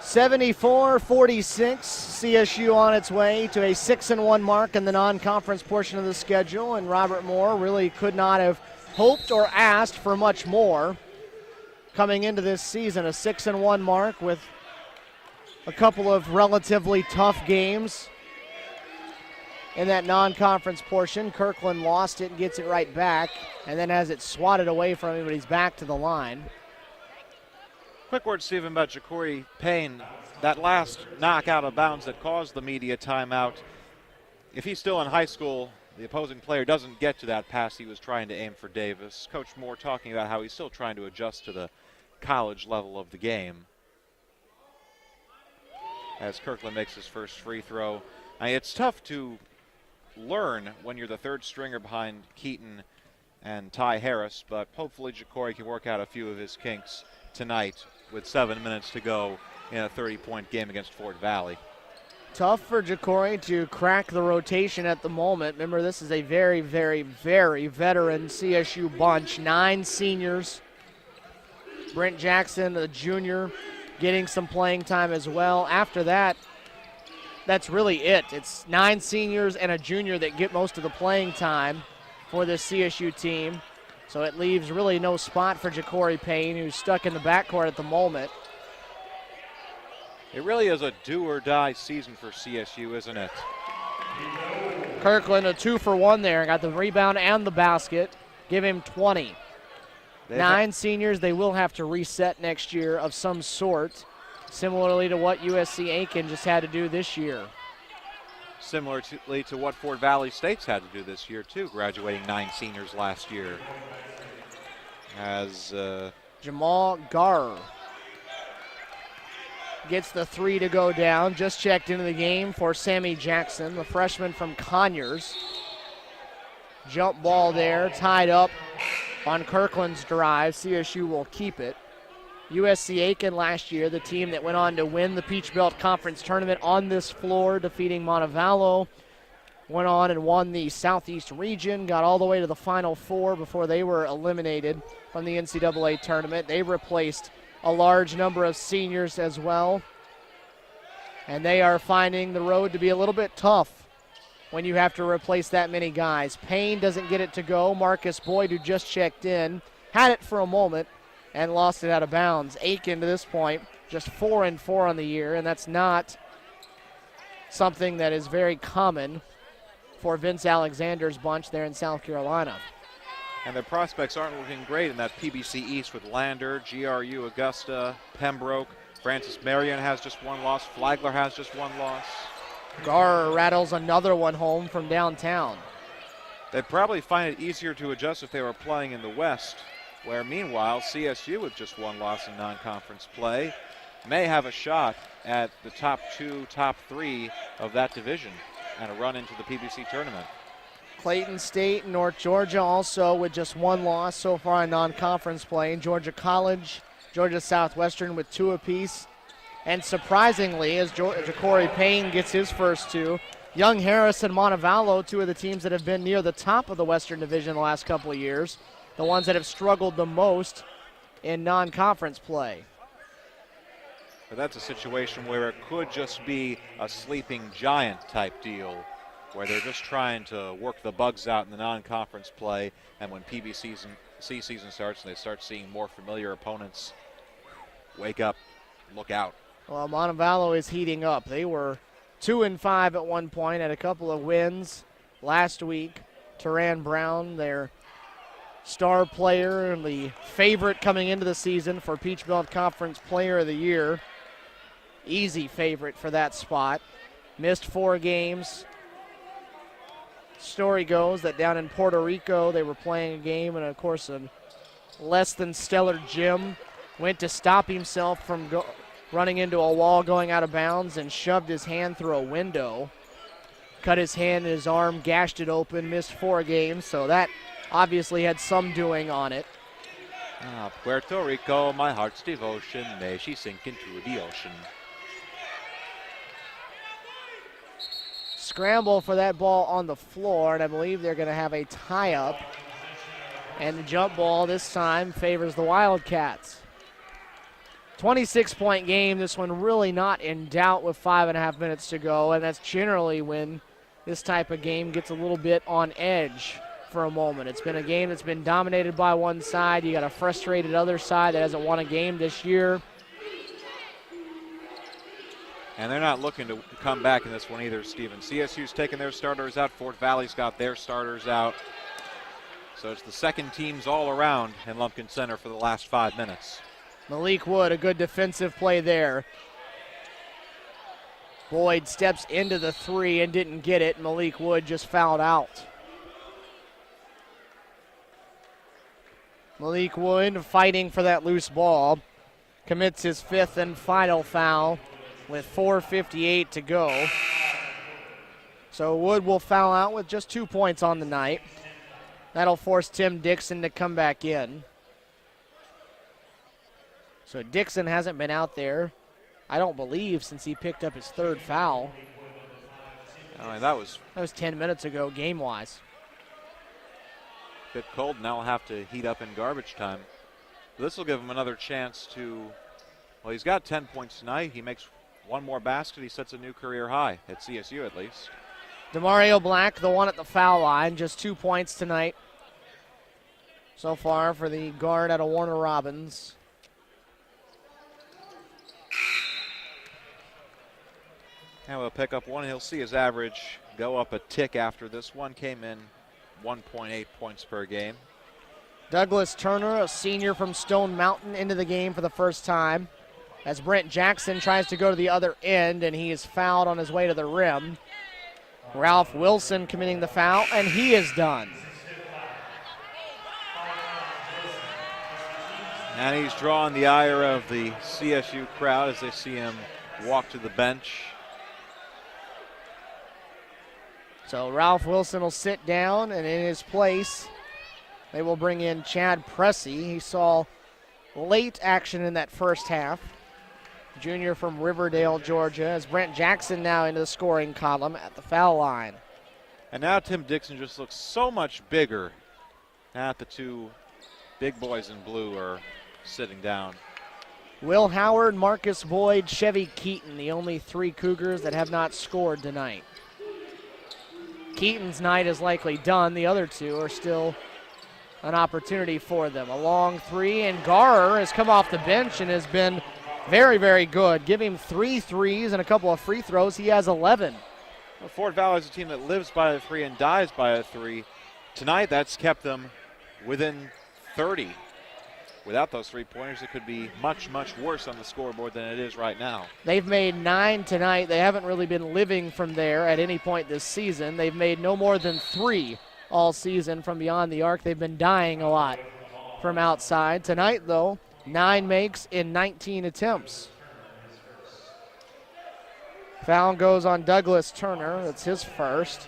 (74-46), CSU on its way to a 6-1 mark in the non-conference portion of the schedule, and Robert Moore really could not have hoped or asked for much more coming into this season. A 6-1 mark with a couple of relatively tough games in that non-conference portion. Kirkland lost it and gets it right back, and then has it swatted away from him, but he's back to the line. Quick word, Stephen, about Ja'Cory Payne. That last knock out of bounds that caused the media timeout. If he's still in high school, the opposing player doesn't get to that pass he was trying to aim for Davis. Coach Moore talking about how he's still trying to adjust to the college level of the game. As Kirkland makes his first free throw. It's tough to learn when you're the third stringer behind Keaton and Ty Harris, but hopefully Ja'Cory can work out a few of his kinks tonight with 7 minutes to go in a 30-point game against Fort Valley. Tough for Ja'Cory to crack the rotation at the moment. Remember, this is a very, very, very veteran CSU bunch. 9 seniors. Brent Jackson, a junior, getting some playing time as well. After that, that's really it. It's 9 seniors and a junior that get most of the playing time for this CSU team. So it leaves really no spot for Ja'Cory Payne, who's stuck in the backcourt at the moment. It really is a do-or-die season for CSU, isn't it? Kirkland, a 2-for-1 there. Got the rebound and the basket. Give him 20. 9 seniors, they will have to reset next year of some sort, similarly to what USC Aiken just had to do this year. Similarly to what Fort Valley State's had to do this year, too, graduating 9 seniors last year. As Jamal Garr gets the 3 to go down. Just checked into the game for Sammy Jackson, the freshman from Conyers. Jump ball there, tied up on Kirkland's drive. CSU will keep it. USC Aiken last year, the team that went on to win the Peach Belt Conference Tournament on this floor, defeating Montevallo. Went on and won the Southeast region, got all the way to the Final Four before they were eliminated from the NCAA tournament. They replaced a large number of seniors as well. And they are finding the road to be a little bit tough when you have to replace that many guys. Payne doesn't get it to go. Marcus Boyd, who just checked in, had it for a moment and lost it out of bounds. Aiken to this point, just 4-4 on the year, and that's not something that is very common for Vince Alexander's bunch there in South Carolina. And their prospects aren't looking great in that PBC East with Lander, GRU Augusta, Pembroke. Francis Marion has just 1 loss. Flagler has just 1 loss. Garr rattles another one home from downtown. They'd probably find it easier to adjust if they were playing in the West, where meanwhile CSU with just 1 loss in non-conference play may have a shot at the top 2, top 3 of that division and a run into the PBC tournament. Clayton State and North Georgia also with just 1 loss so far in non-conference play. Georgia College, Georgia Southwestern with 2 apiece. And surprisingly, as Ja'Cory Payne gets his first 2, Young Harris and Montevallo, 2 of the teams that have been near the top of the Western Division the last couple of years, the ones that have struggled the most in non-conference play. But that's a situation where it could just be a sleeping giant type deal, where they're just trying to work the bugs out in the non-conference play, and when PBC season starts and they start seeing more familiar opponents, wake up, look out. Well, Montevallo is heating up. They were 2-5 at one point, had a couple of wins last week. Teran Brown, their star player and the favorite coming into the season for Peach Belt Conference Player of the Year. Easy favorite for that spot. Missed 4 games. Story goes that down in Puerto Rico they were playing a game, and of course a less than stellar Jim went to stop himself from running into a wall going out of bounds and shoved his hand through a window. Cut his hand and his arm, gashed it open, missed 4 games, so that obviously had some doing on it. Puerto Rico, my heart's devotion, may she sink into the ocean. Scramble for that ball on the floor, and I believe they're going to have a tie-up. And the jump ball this time favors the Wildcats. 26-point game, this one really not in doubt with 5.5 minutes to go, and that's generally when this type of game gets a little bit on edge for a moment. It's been a game that's been dominated by one side. You got a frustrated other side that hasn't won a game this year. And they're not looking to come back in this one either, Stephen. CSU's taken their starters out. Fort Valley's got their starters out. So it's the second teams all around in Lumpkin Center for the last 5 minutes. Malik Wood, a good defensive play there. Boyd steps into the 3 and didn't get it. Malik Wood just fouled out. Malik Wood fighting for that loose ball. Commits his 5th and final foul with 4:58 to go. So Wood will foul out with just 2 points on the night. That'll force Tim Dixon to come back in. So Dixon hasn't been out there, I don't believe, since he picked up his 3rd foul. That was 10 minutes ago, game-wise. a bit cold. Now we'll have to heat up in garbage time. This will give him another chance to, well, he's got 10 points tonight. He makes one more basket. He sets a new career high at CSU at least. Demario Black, the one at the foul line, just 2 points tonight so far for the guard out of Warner Robins. Now we'll pick up one. He'll see his average go up a tick after this one. Came in 1.8 points per game. Douglas Turner, a senior from Stone Mountain, into the game for the first time as Brent Jackson tries to go to the other end, and he is fouled on his way to the rim. Ralph Wilson committing the foul, and he is done. And he's drawing the ire of the CSU crowd as they see him walk to the bench. So Ralph Wilson will sit down, and in his place, they will bring in Chad Pressey. He saw late action in that first half. Junior from Riverdale, Georgia, as Brent Jackson now into the scoring column at the foul line. And now Tim Dixon just looks so much bigger. Now the two big boys in blue are sitting down. Will Howard, Marcus Boyd, Chevy Keaton, the only 3 Cougars that have not scored tonight. Keaton's night is likely done. The other 2 are still an opportunity for them. A long 3, and Garer has come off the bench and has been very, very good. Give him 3 threes and a couple of free throws. He has 11. Well, Fort Valley is a team that lives by a 3 and dies by a 3. Tonight, that's kept them within 30. Without those 3-pointers, it could be much, much worse on the scoreboard than it is right now. They've made 9 tonight. They haven't really been living from there at any point this season. They've made no more than 3 all season from beyond the arc. They've been dying a lot from outside. Tonight, though, 9 makes in 19 attempts. Foul goes on Douglas Turner. That's his first.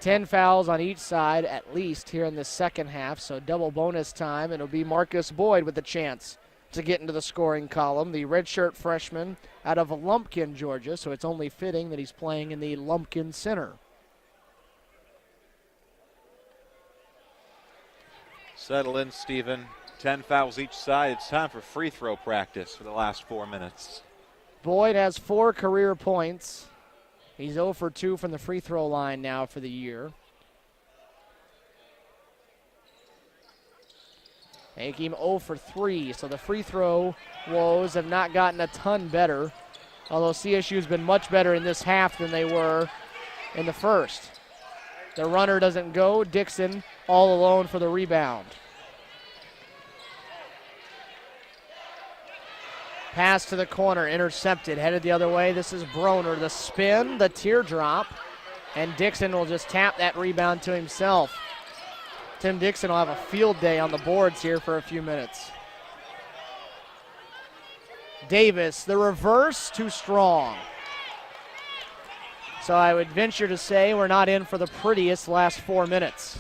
10 fouls on each side at least here in the second half, so double bonus time. It'll be Marcus Boyd with a chance to get into the scoring column, the redshirt freshman out of Lumpkin, Georgia, so it's only fitting that he's playing in the Lumpkin Center. Settle in, Stephen. 10 fouls each side. It's time for free throw practice for the last 4 minutes. Boyd has 4 career points. He's 0 for 2 from the free throw line now for the year. Hakeem 0 for 3, so the free throw woes have not gotten a ton better, although CSU's been much better in this half than they were in the first. The runner doesn't go. Dixon all alone for the rebound. Pass to the corner, intercepted, headed the other way. This is Broner, the spin, the teardrop, and Dixon will just tap that rebound to himself. Tim Dixon will have a field day on the boards here for a few minutes. Davis, the reverse, too strong. So I would venture to say we're not in for the prettiest last 4 minutes.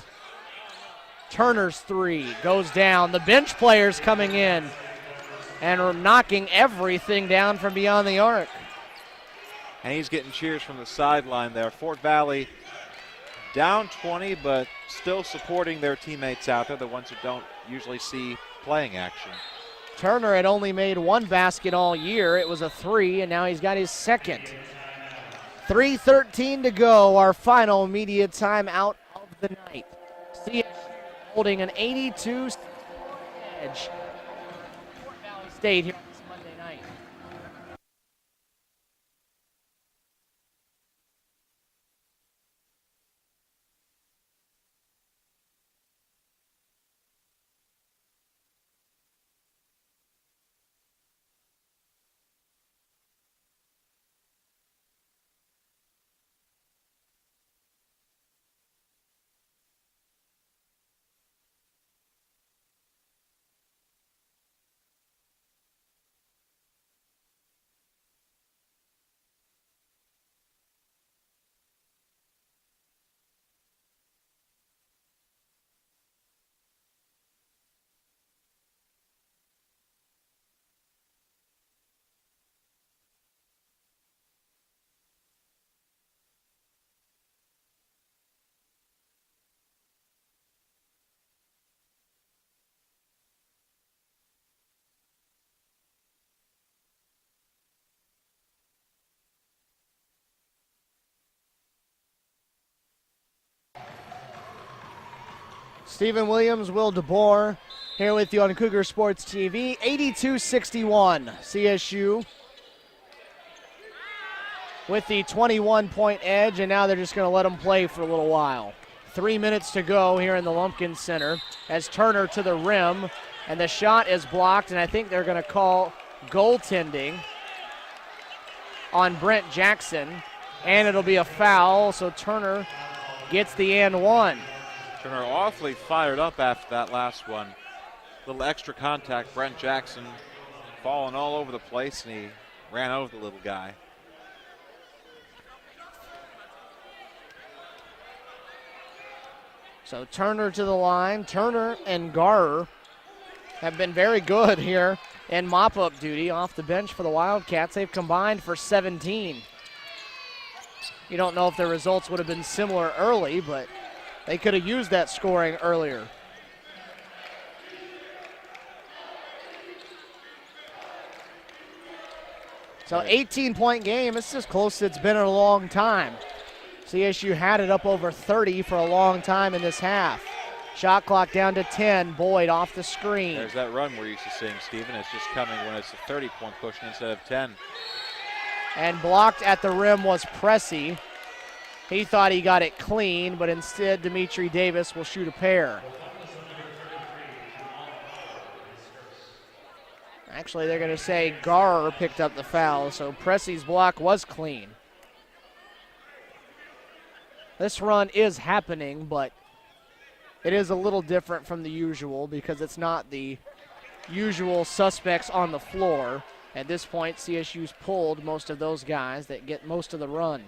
Turner's 3 goes down. The bench players coming in and knocking everything down from beyond the arc. And he's getting cheers from the sideline there. Fort Valley down 20, but still supporting their teammates out there, the ones who don't usually see playing action. Turner had only made 1 basket all year. It was a 3, and now he's got his second. 3:13 to go, our final media timeout of the night. CSU holding an 82 edge. State here this Monday night. Stephen Williams, Will DeBoer here with you on Cougar Sports TV. 82-61, CSU with the 21-point edge, and now they're just going to let them play for a little while. 3 minutes to go here in the Lumpkin Center as Turner to the rim, and the shot is blocked, and I think they're going to call goaltending on Brent Jackson, and it'll be a foul, so Turner gets the and one. Turner awfully fired up after that last one. Little extra contact. Brent Jackson falling all over the place, and he ran over the little guy. So Turner to the line. Turner and Garer have been very good here in mop-up duty off the bench for the Wildcats. They've combined for 17. You don't know if the results would have been similar early, but they could have used that scoring earlier. So 18-point game. This is as close as it's been in a long time. CSU had it up over 30 for a long time in this half. Shot clock down to 10. Boyd off the screen. There's that run we're used to seeing, Stephen. It's just coming when it's a 30-point cushion instead of 10. And blocked at the rim was Pressey. He thought he got it clean, but instead Dimitri Davis will shoot a pair. Actually, they're going to say Garer picked up the foul, so Pressey's block was clean. This run is happening, but it is a little different from the usual because it's not the usual suspects on the floor. At this point, CSU's pulled most of those guys that get most of the run.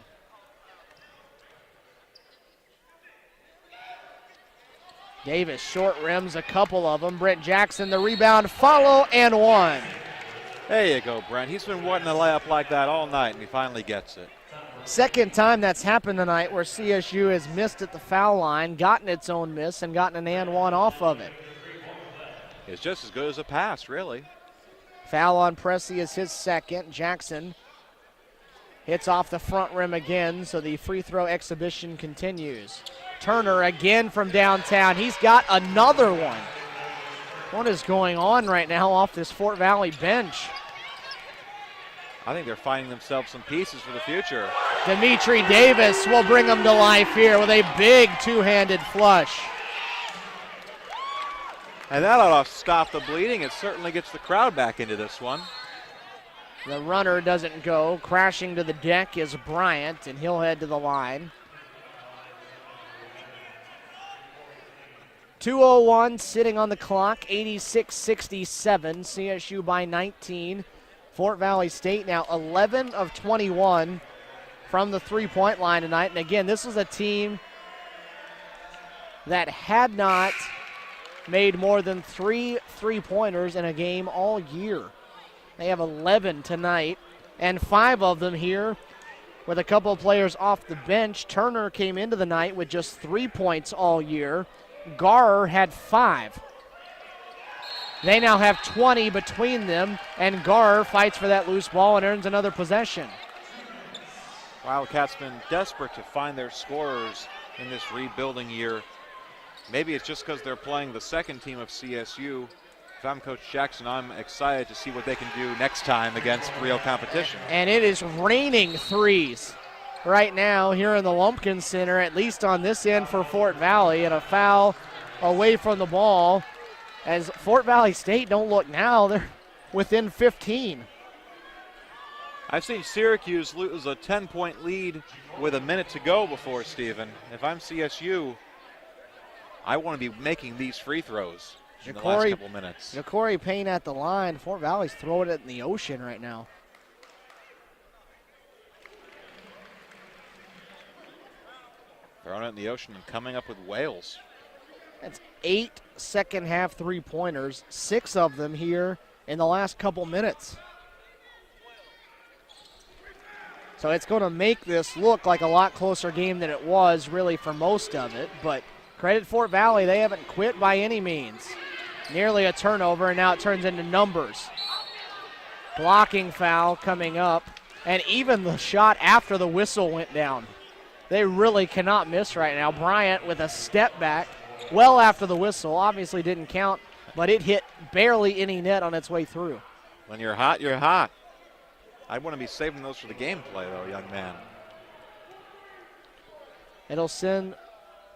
Davis short rims a couple of them. Brent Jackson the rebound, follow, and one. There you go, Brent. He's been wanting a layup like that all night, and he finally gets it. Second time that's happened tonight where CSU has missed at the foul line, gotten its own miss, and gotten an and one off of it. It's just as good as a pass, really. Foul on Pressey is his second. Jackson hits off the front rim again, so the free throw exhibition continues. Turner again from downtown. He's got another one. What is going on right now off this Fort Valley bench? I think they're finding themselves some pieces for the future. Dimitri Davis will bring them to life here with a big two-handed flush. And that ought to stop the bleeding. It certainly gets the crowd back into this one. The runner doesn't go. Crashing to the deck is Bryant, and he'll head to the line. 2:01 sitting on the clock, 86-67. CSU by 19. Fort Valley State now 11 of 21 from the three-point line tonight. And again, this is a team that had not made more than 3 3-pointers in a game all year. They have 11 tonight, and 5 of them here with a couple of players off the bench. Turner came into the night with just 3 points all year. Garer had 5. They now have 20 between them, and Garer fights for that loose ball and earns another possession. Wildcats been desperate to find their scorers in this rebuilding year. Maybe it's just because they're playing the second team of CSU. If I'm Coach Jackson, I'm excited to see what they can do next time against real competition. And it is raining threes right now here in the Lumpkin Center, at least on this end for Fort Valley, and a foul away from the ball. As Fort Valley State don't look now, they're within 15. I've seen Syracuse lose a 10-point lead with a minute to go before, Stephen. If I'm CSU, I want to be making these free throws in the last couple minutes. Ja'Cory Payne at the line. Fort Valley's throwing it in the ocean right now. Throwing it in the ocean and coming up with whales. That's 8 second-half three-pointers, 6 of them here in the last couple minutes. So it's going to make this look like a lot closer game than it was really for most of it. But credit Fort Valley, they haven't quit by any means. Nearly a turnover, and now it turns into numbers. Blocking foul coming up, and even the shot after the whistle went down. They really cannot miss right now. Bryant with a step back well after the whistle. Obviously didn't count, but it hit barely any net on its way through. When you're hot, you're hot. I want to be saving those for the gameplay, though, young man. It'll send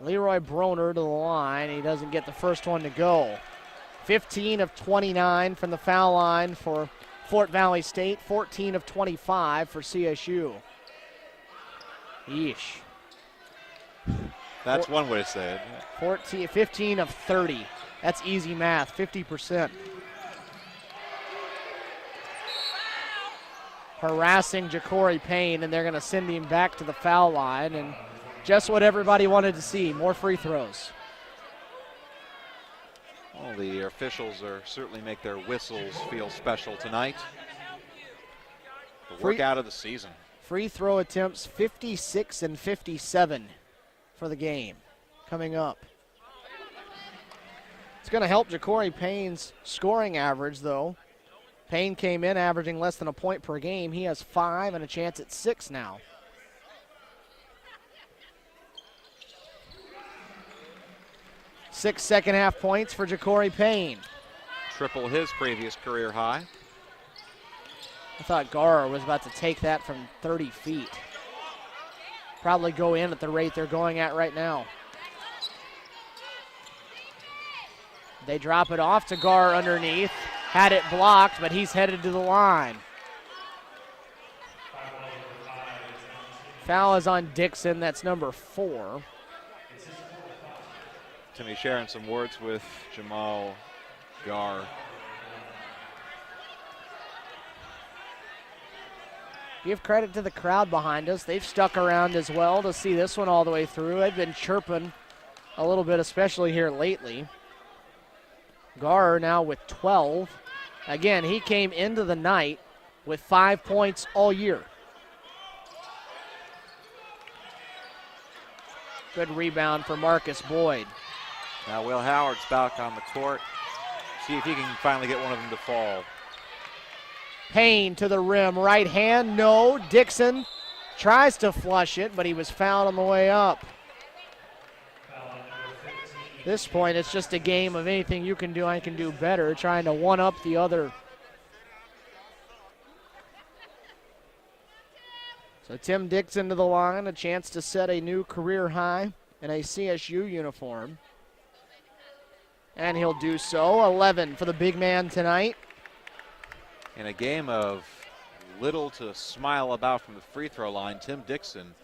Leroy Broner to the line. He doesn't get the first one to go. 15 of 29 from the foul line for Fort Valley State. 14 of 25 for CSU. Yeesh. That's one way to say it. 15 of 30. That's easy math, 50%. Harassing Ja'Cory Payne, and they're going to send him back to the foul line. And just what everybody wanted to see, more free throws. Well, the officials are certainly make their whistles feel special tonight. The workout of the season. Free throw attempts 56 and 57 for the game coming up. It's going to help Ja'Cory Payne's scoring average, though. Payne came in averaging less than a point per game. He has 5 and a chance at 6 now. Six second-half points for Ja'Cory Payne. Triple his previous career high. I thought Garr was about to take that from 30 feet. Probably go in at the rate they're going at right now. They drop it off to Garr underneath. Had it blocked, but he's headed to the line. Foul is on Dixon. That's number 4. Timmy sharing some words with Jamal Garr. Give credit to the crowd behind us. They've stuck around as well to see this one all the way through. They've been chirping a little bit, especially here lately. Garr now with 12. Again, he came into the night with 5 points all year. Good rebound for Marcus Boyd. Now Will Howard's back on the court. See if he can finally get one of them to fall. Payne to the rim, right hand, no. Dixon tries to flush it, but he was fouled on the way up. At this point, it's just a game of anything you can do, I can do better, trying to one-up the other. So Tim Dixon to the line, a chance to set a new career high in a CSU uniform. And he'll do so. 11 for the big man tonight. In a game of little to smile about from the free throw line, Tim Dixon,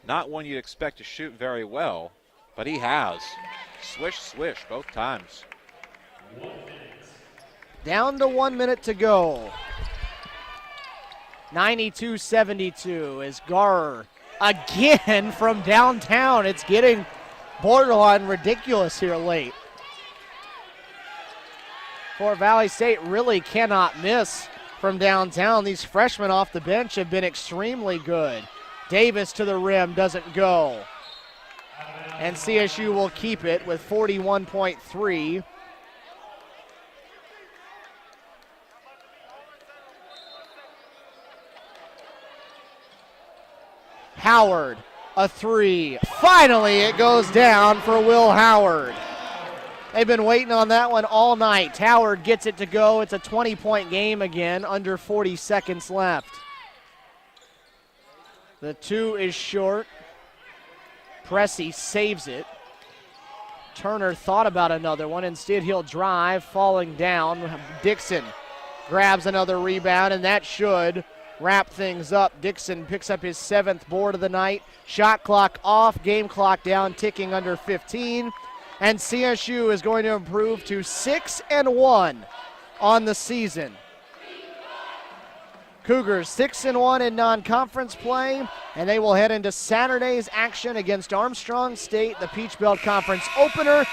not one you'd expect to shoot very well, but he has. Swish, swish, both times. Down to 1 minute to go. 92-72 is Garr again from downtown. It's getting borderline ridiculous here late. Fort Valley State really cannot miss from downtown. These freshmen off the bench have been extremely good. Davis to the rim, doesn't go. And CSU will keep it with 41.3. Howard, a 3. Finally, it goes down for Will Howard. They've been waiting on that one all night. Howard gets it to go. It's a 20-point game again, under 40 seconds left. The 2 is short. Pressey saves it. Turner thought about another one. Instead, he'll drive, falling down. Dixon grabs another rebound, and that should wrap things up. Dixon picks up his 7th board of the night. Shot clock off, game clock down, ticking under 15. And CSU is going to improve to 6-1 on the season. Cougars 6-1 in non-conference play, and they will head into Saturday's action against Armstrong State, the Peach Belt Conference opener.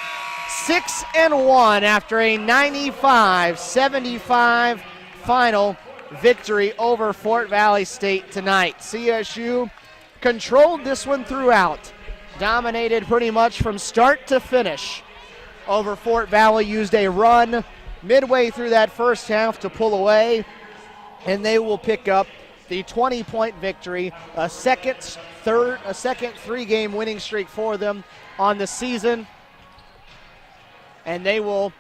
6-1 after a 95-75 final victory over Fort Valley State tonight. CSU controlled this one throughout. Dominated pretty much from start to finish over Fort Valley. Used a run midway through that first half to pull away, and they will pick up the 20-point victory, a second 3-game winning streak for them on the season. and they will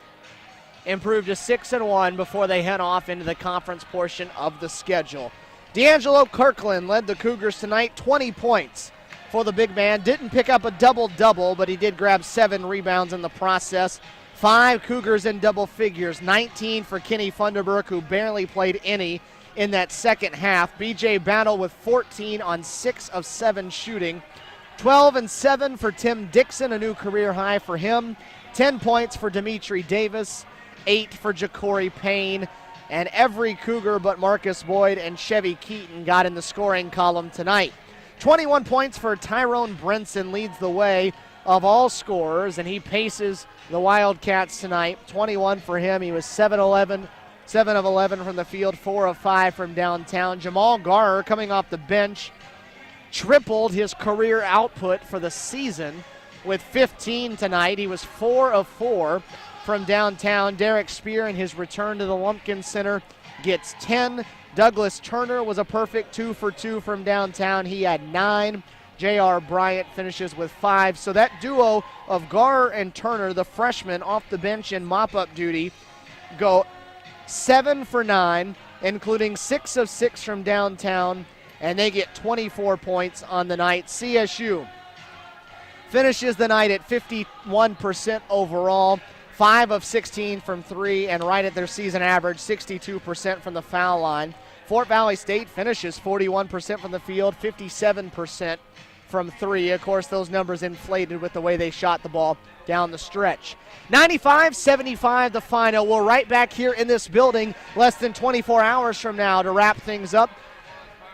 improve to 6-1 before they head off into the conference portion of the schedule. DeAngelo Kirkland led the Cougars tonight, 20 points for the big man. Didn't pick up a double-double, but he did grab 7 rebounds in the process. 5 Cougars in double figures, 19 for Kenny Funderburk, who barely played any in that second half. B.J. Battle with 14 on 6 of 7 shooting. 12 and 7 for Tim Dixon, a new career high for him. 10 points for Dimitri Davis, 8 for Ja'Cory Payne, and every Cougar but Marcus Boyd and Chevy Keaton got in the scoring column tonight. 21 points for Tyrone Brinson leads the way of all scorers, and he paces the Wildcats tonight. 21 for him. He was 7 of 11 from the field, 4 of 5 from downtown. Jamal Garrer, coming off the bench, tripled his career output for the season with 15 tonight. He was 4 of 4 from downtown. Derek Spear, in his return to the Lumpkin Center, gets 10. Douglas Turner was a perfect 2 for 2 from downtown. He had 9. J.R. Bryant finishes with 5. So that duo of Garrer and Turner, the freshmen off the bench in mop-up duty, go 7 for 9, including 6 of 6 from downtown, and they get 24 points on the night. CSU finishes the night at 51% overall, 5 of 16 from 3, and right at their season average, 62% from the foul line. Fort Valley State finishes 41% from the field, 57% from 3. Of course, those numbers inflated with the way they shot the ball down the stretch. 95-75 the final. We're right back here in this building less than 24 hours from now to wrap things up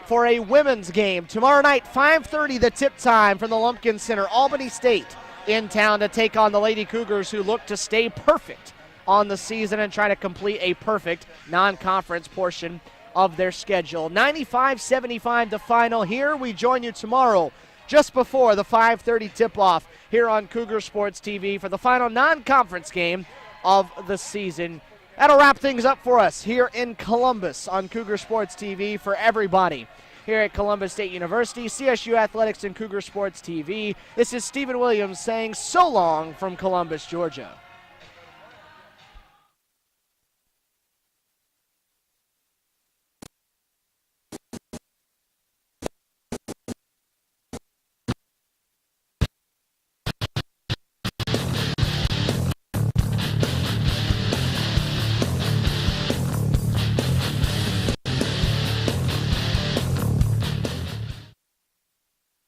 for a women's game. Tomorrow night, 5:30 the tip time from the Lumpkin Center. Albany State in town to take on the Lady Cougars, who look to stay perfect on the season and try to complete a perfect non-conference portion of their schedule. 95-75 the final here. We join you tomorrow just before the 5:30 tip-off here on Cougar Sports TV for the final non-conference game of the season. That'll wrap things up for us here in Columbus on Cougar Sports TV. For everybody here at Columbus State University, CSU Athletics, and Cougar Sports TV, this is Stephen Williams saying so long from Columbus, Georgia.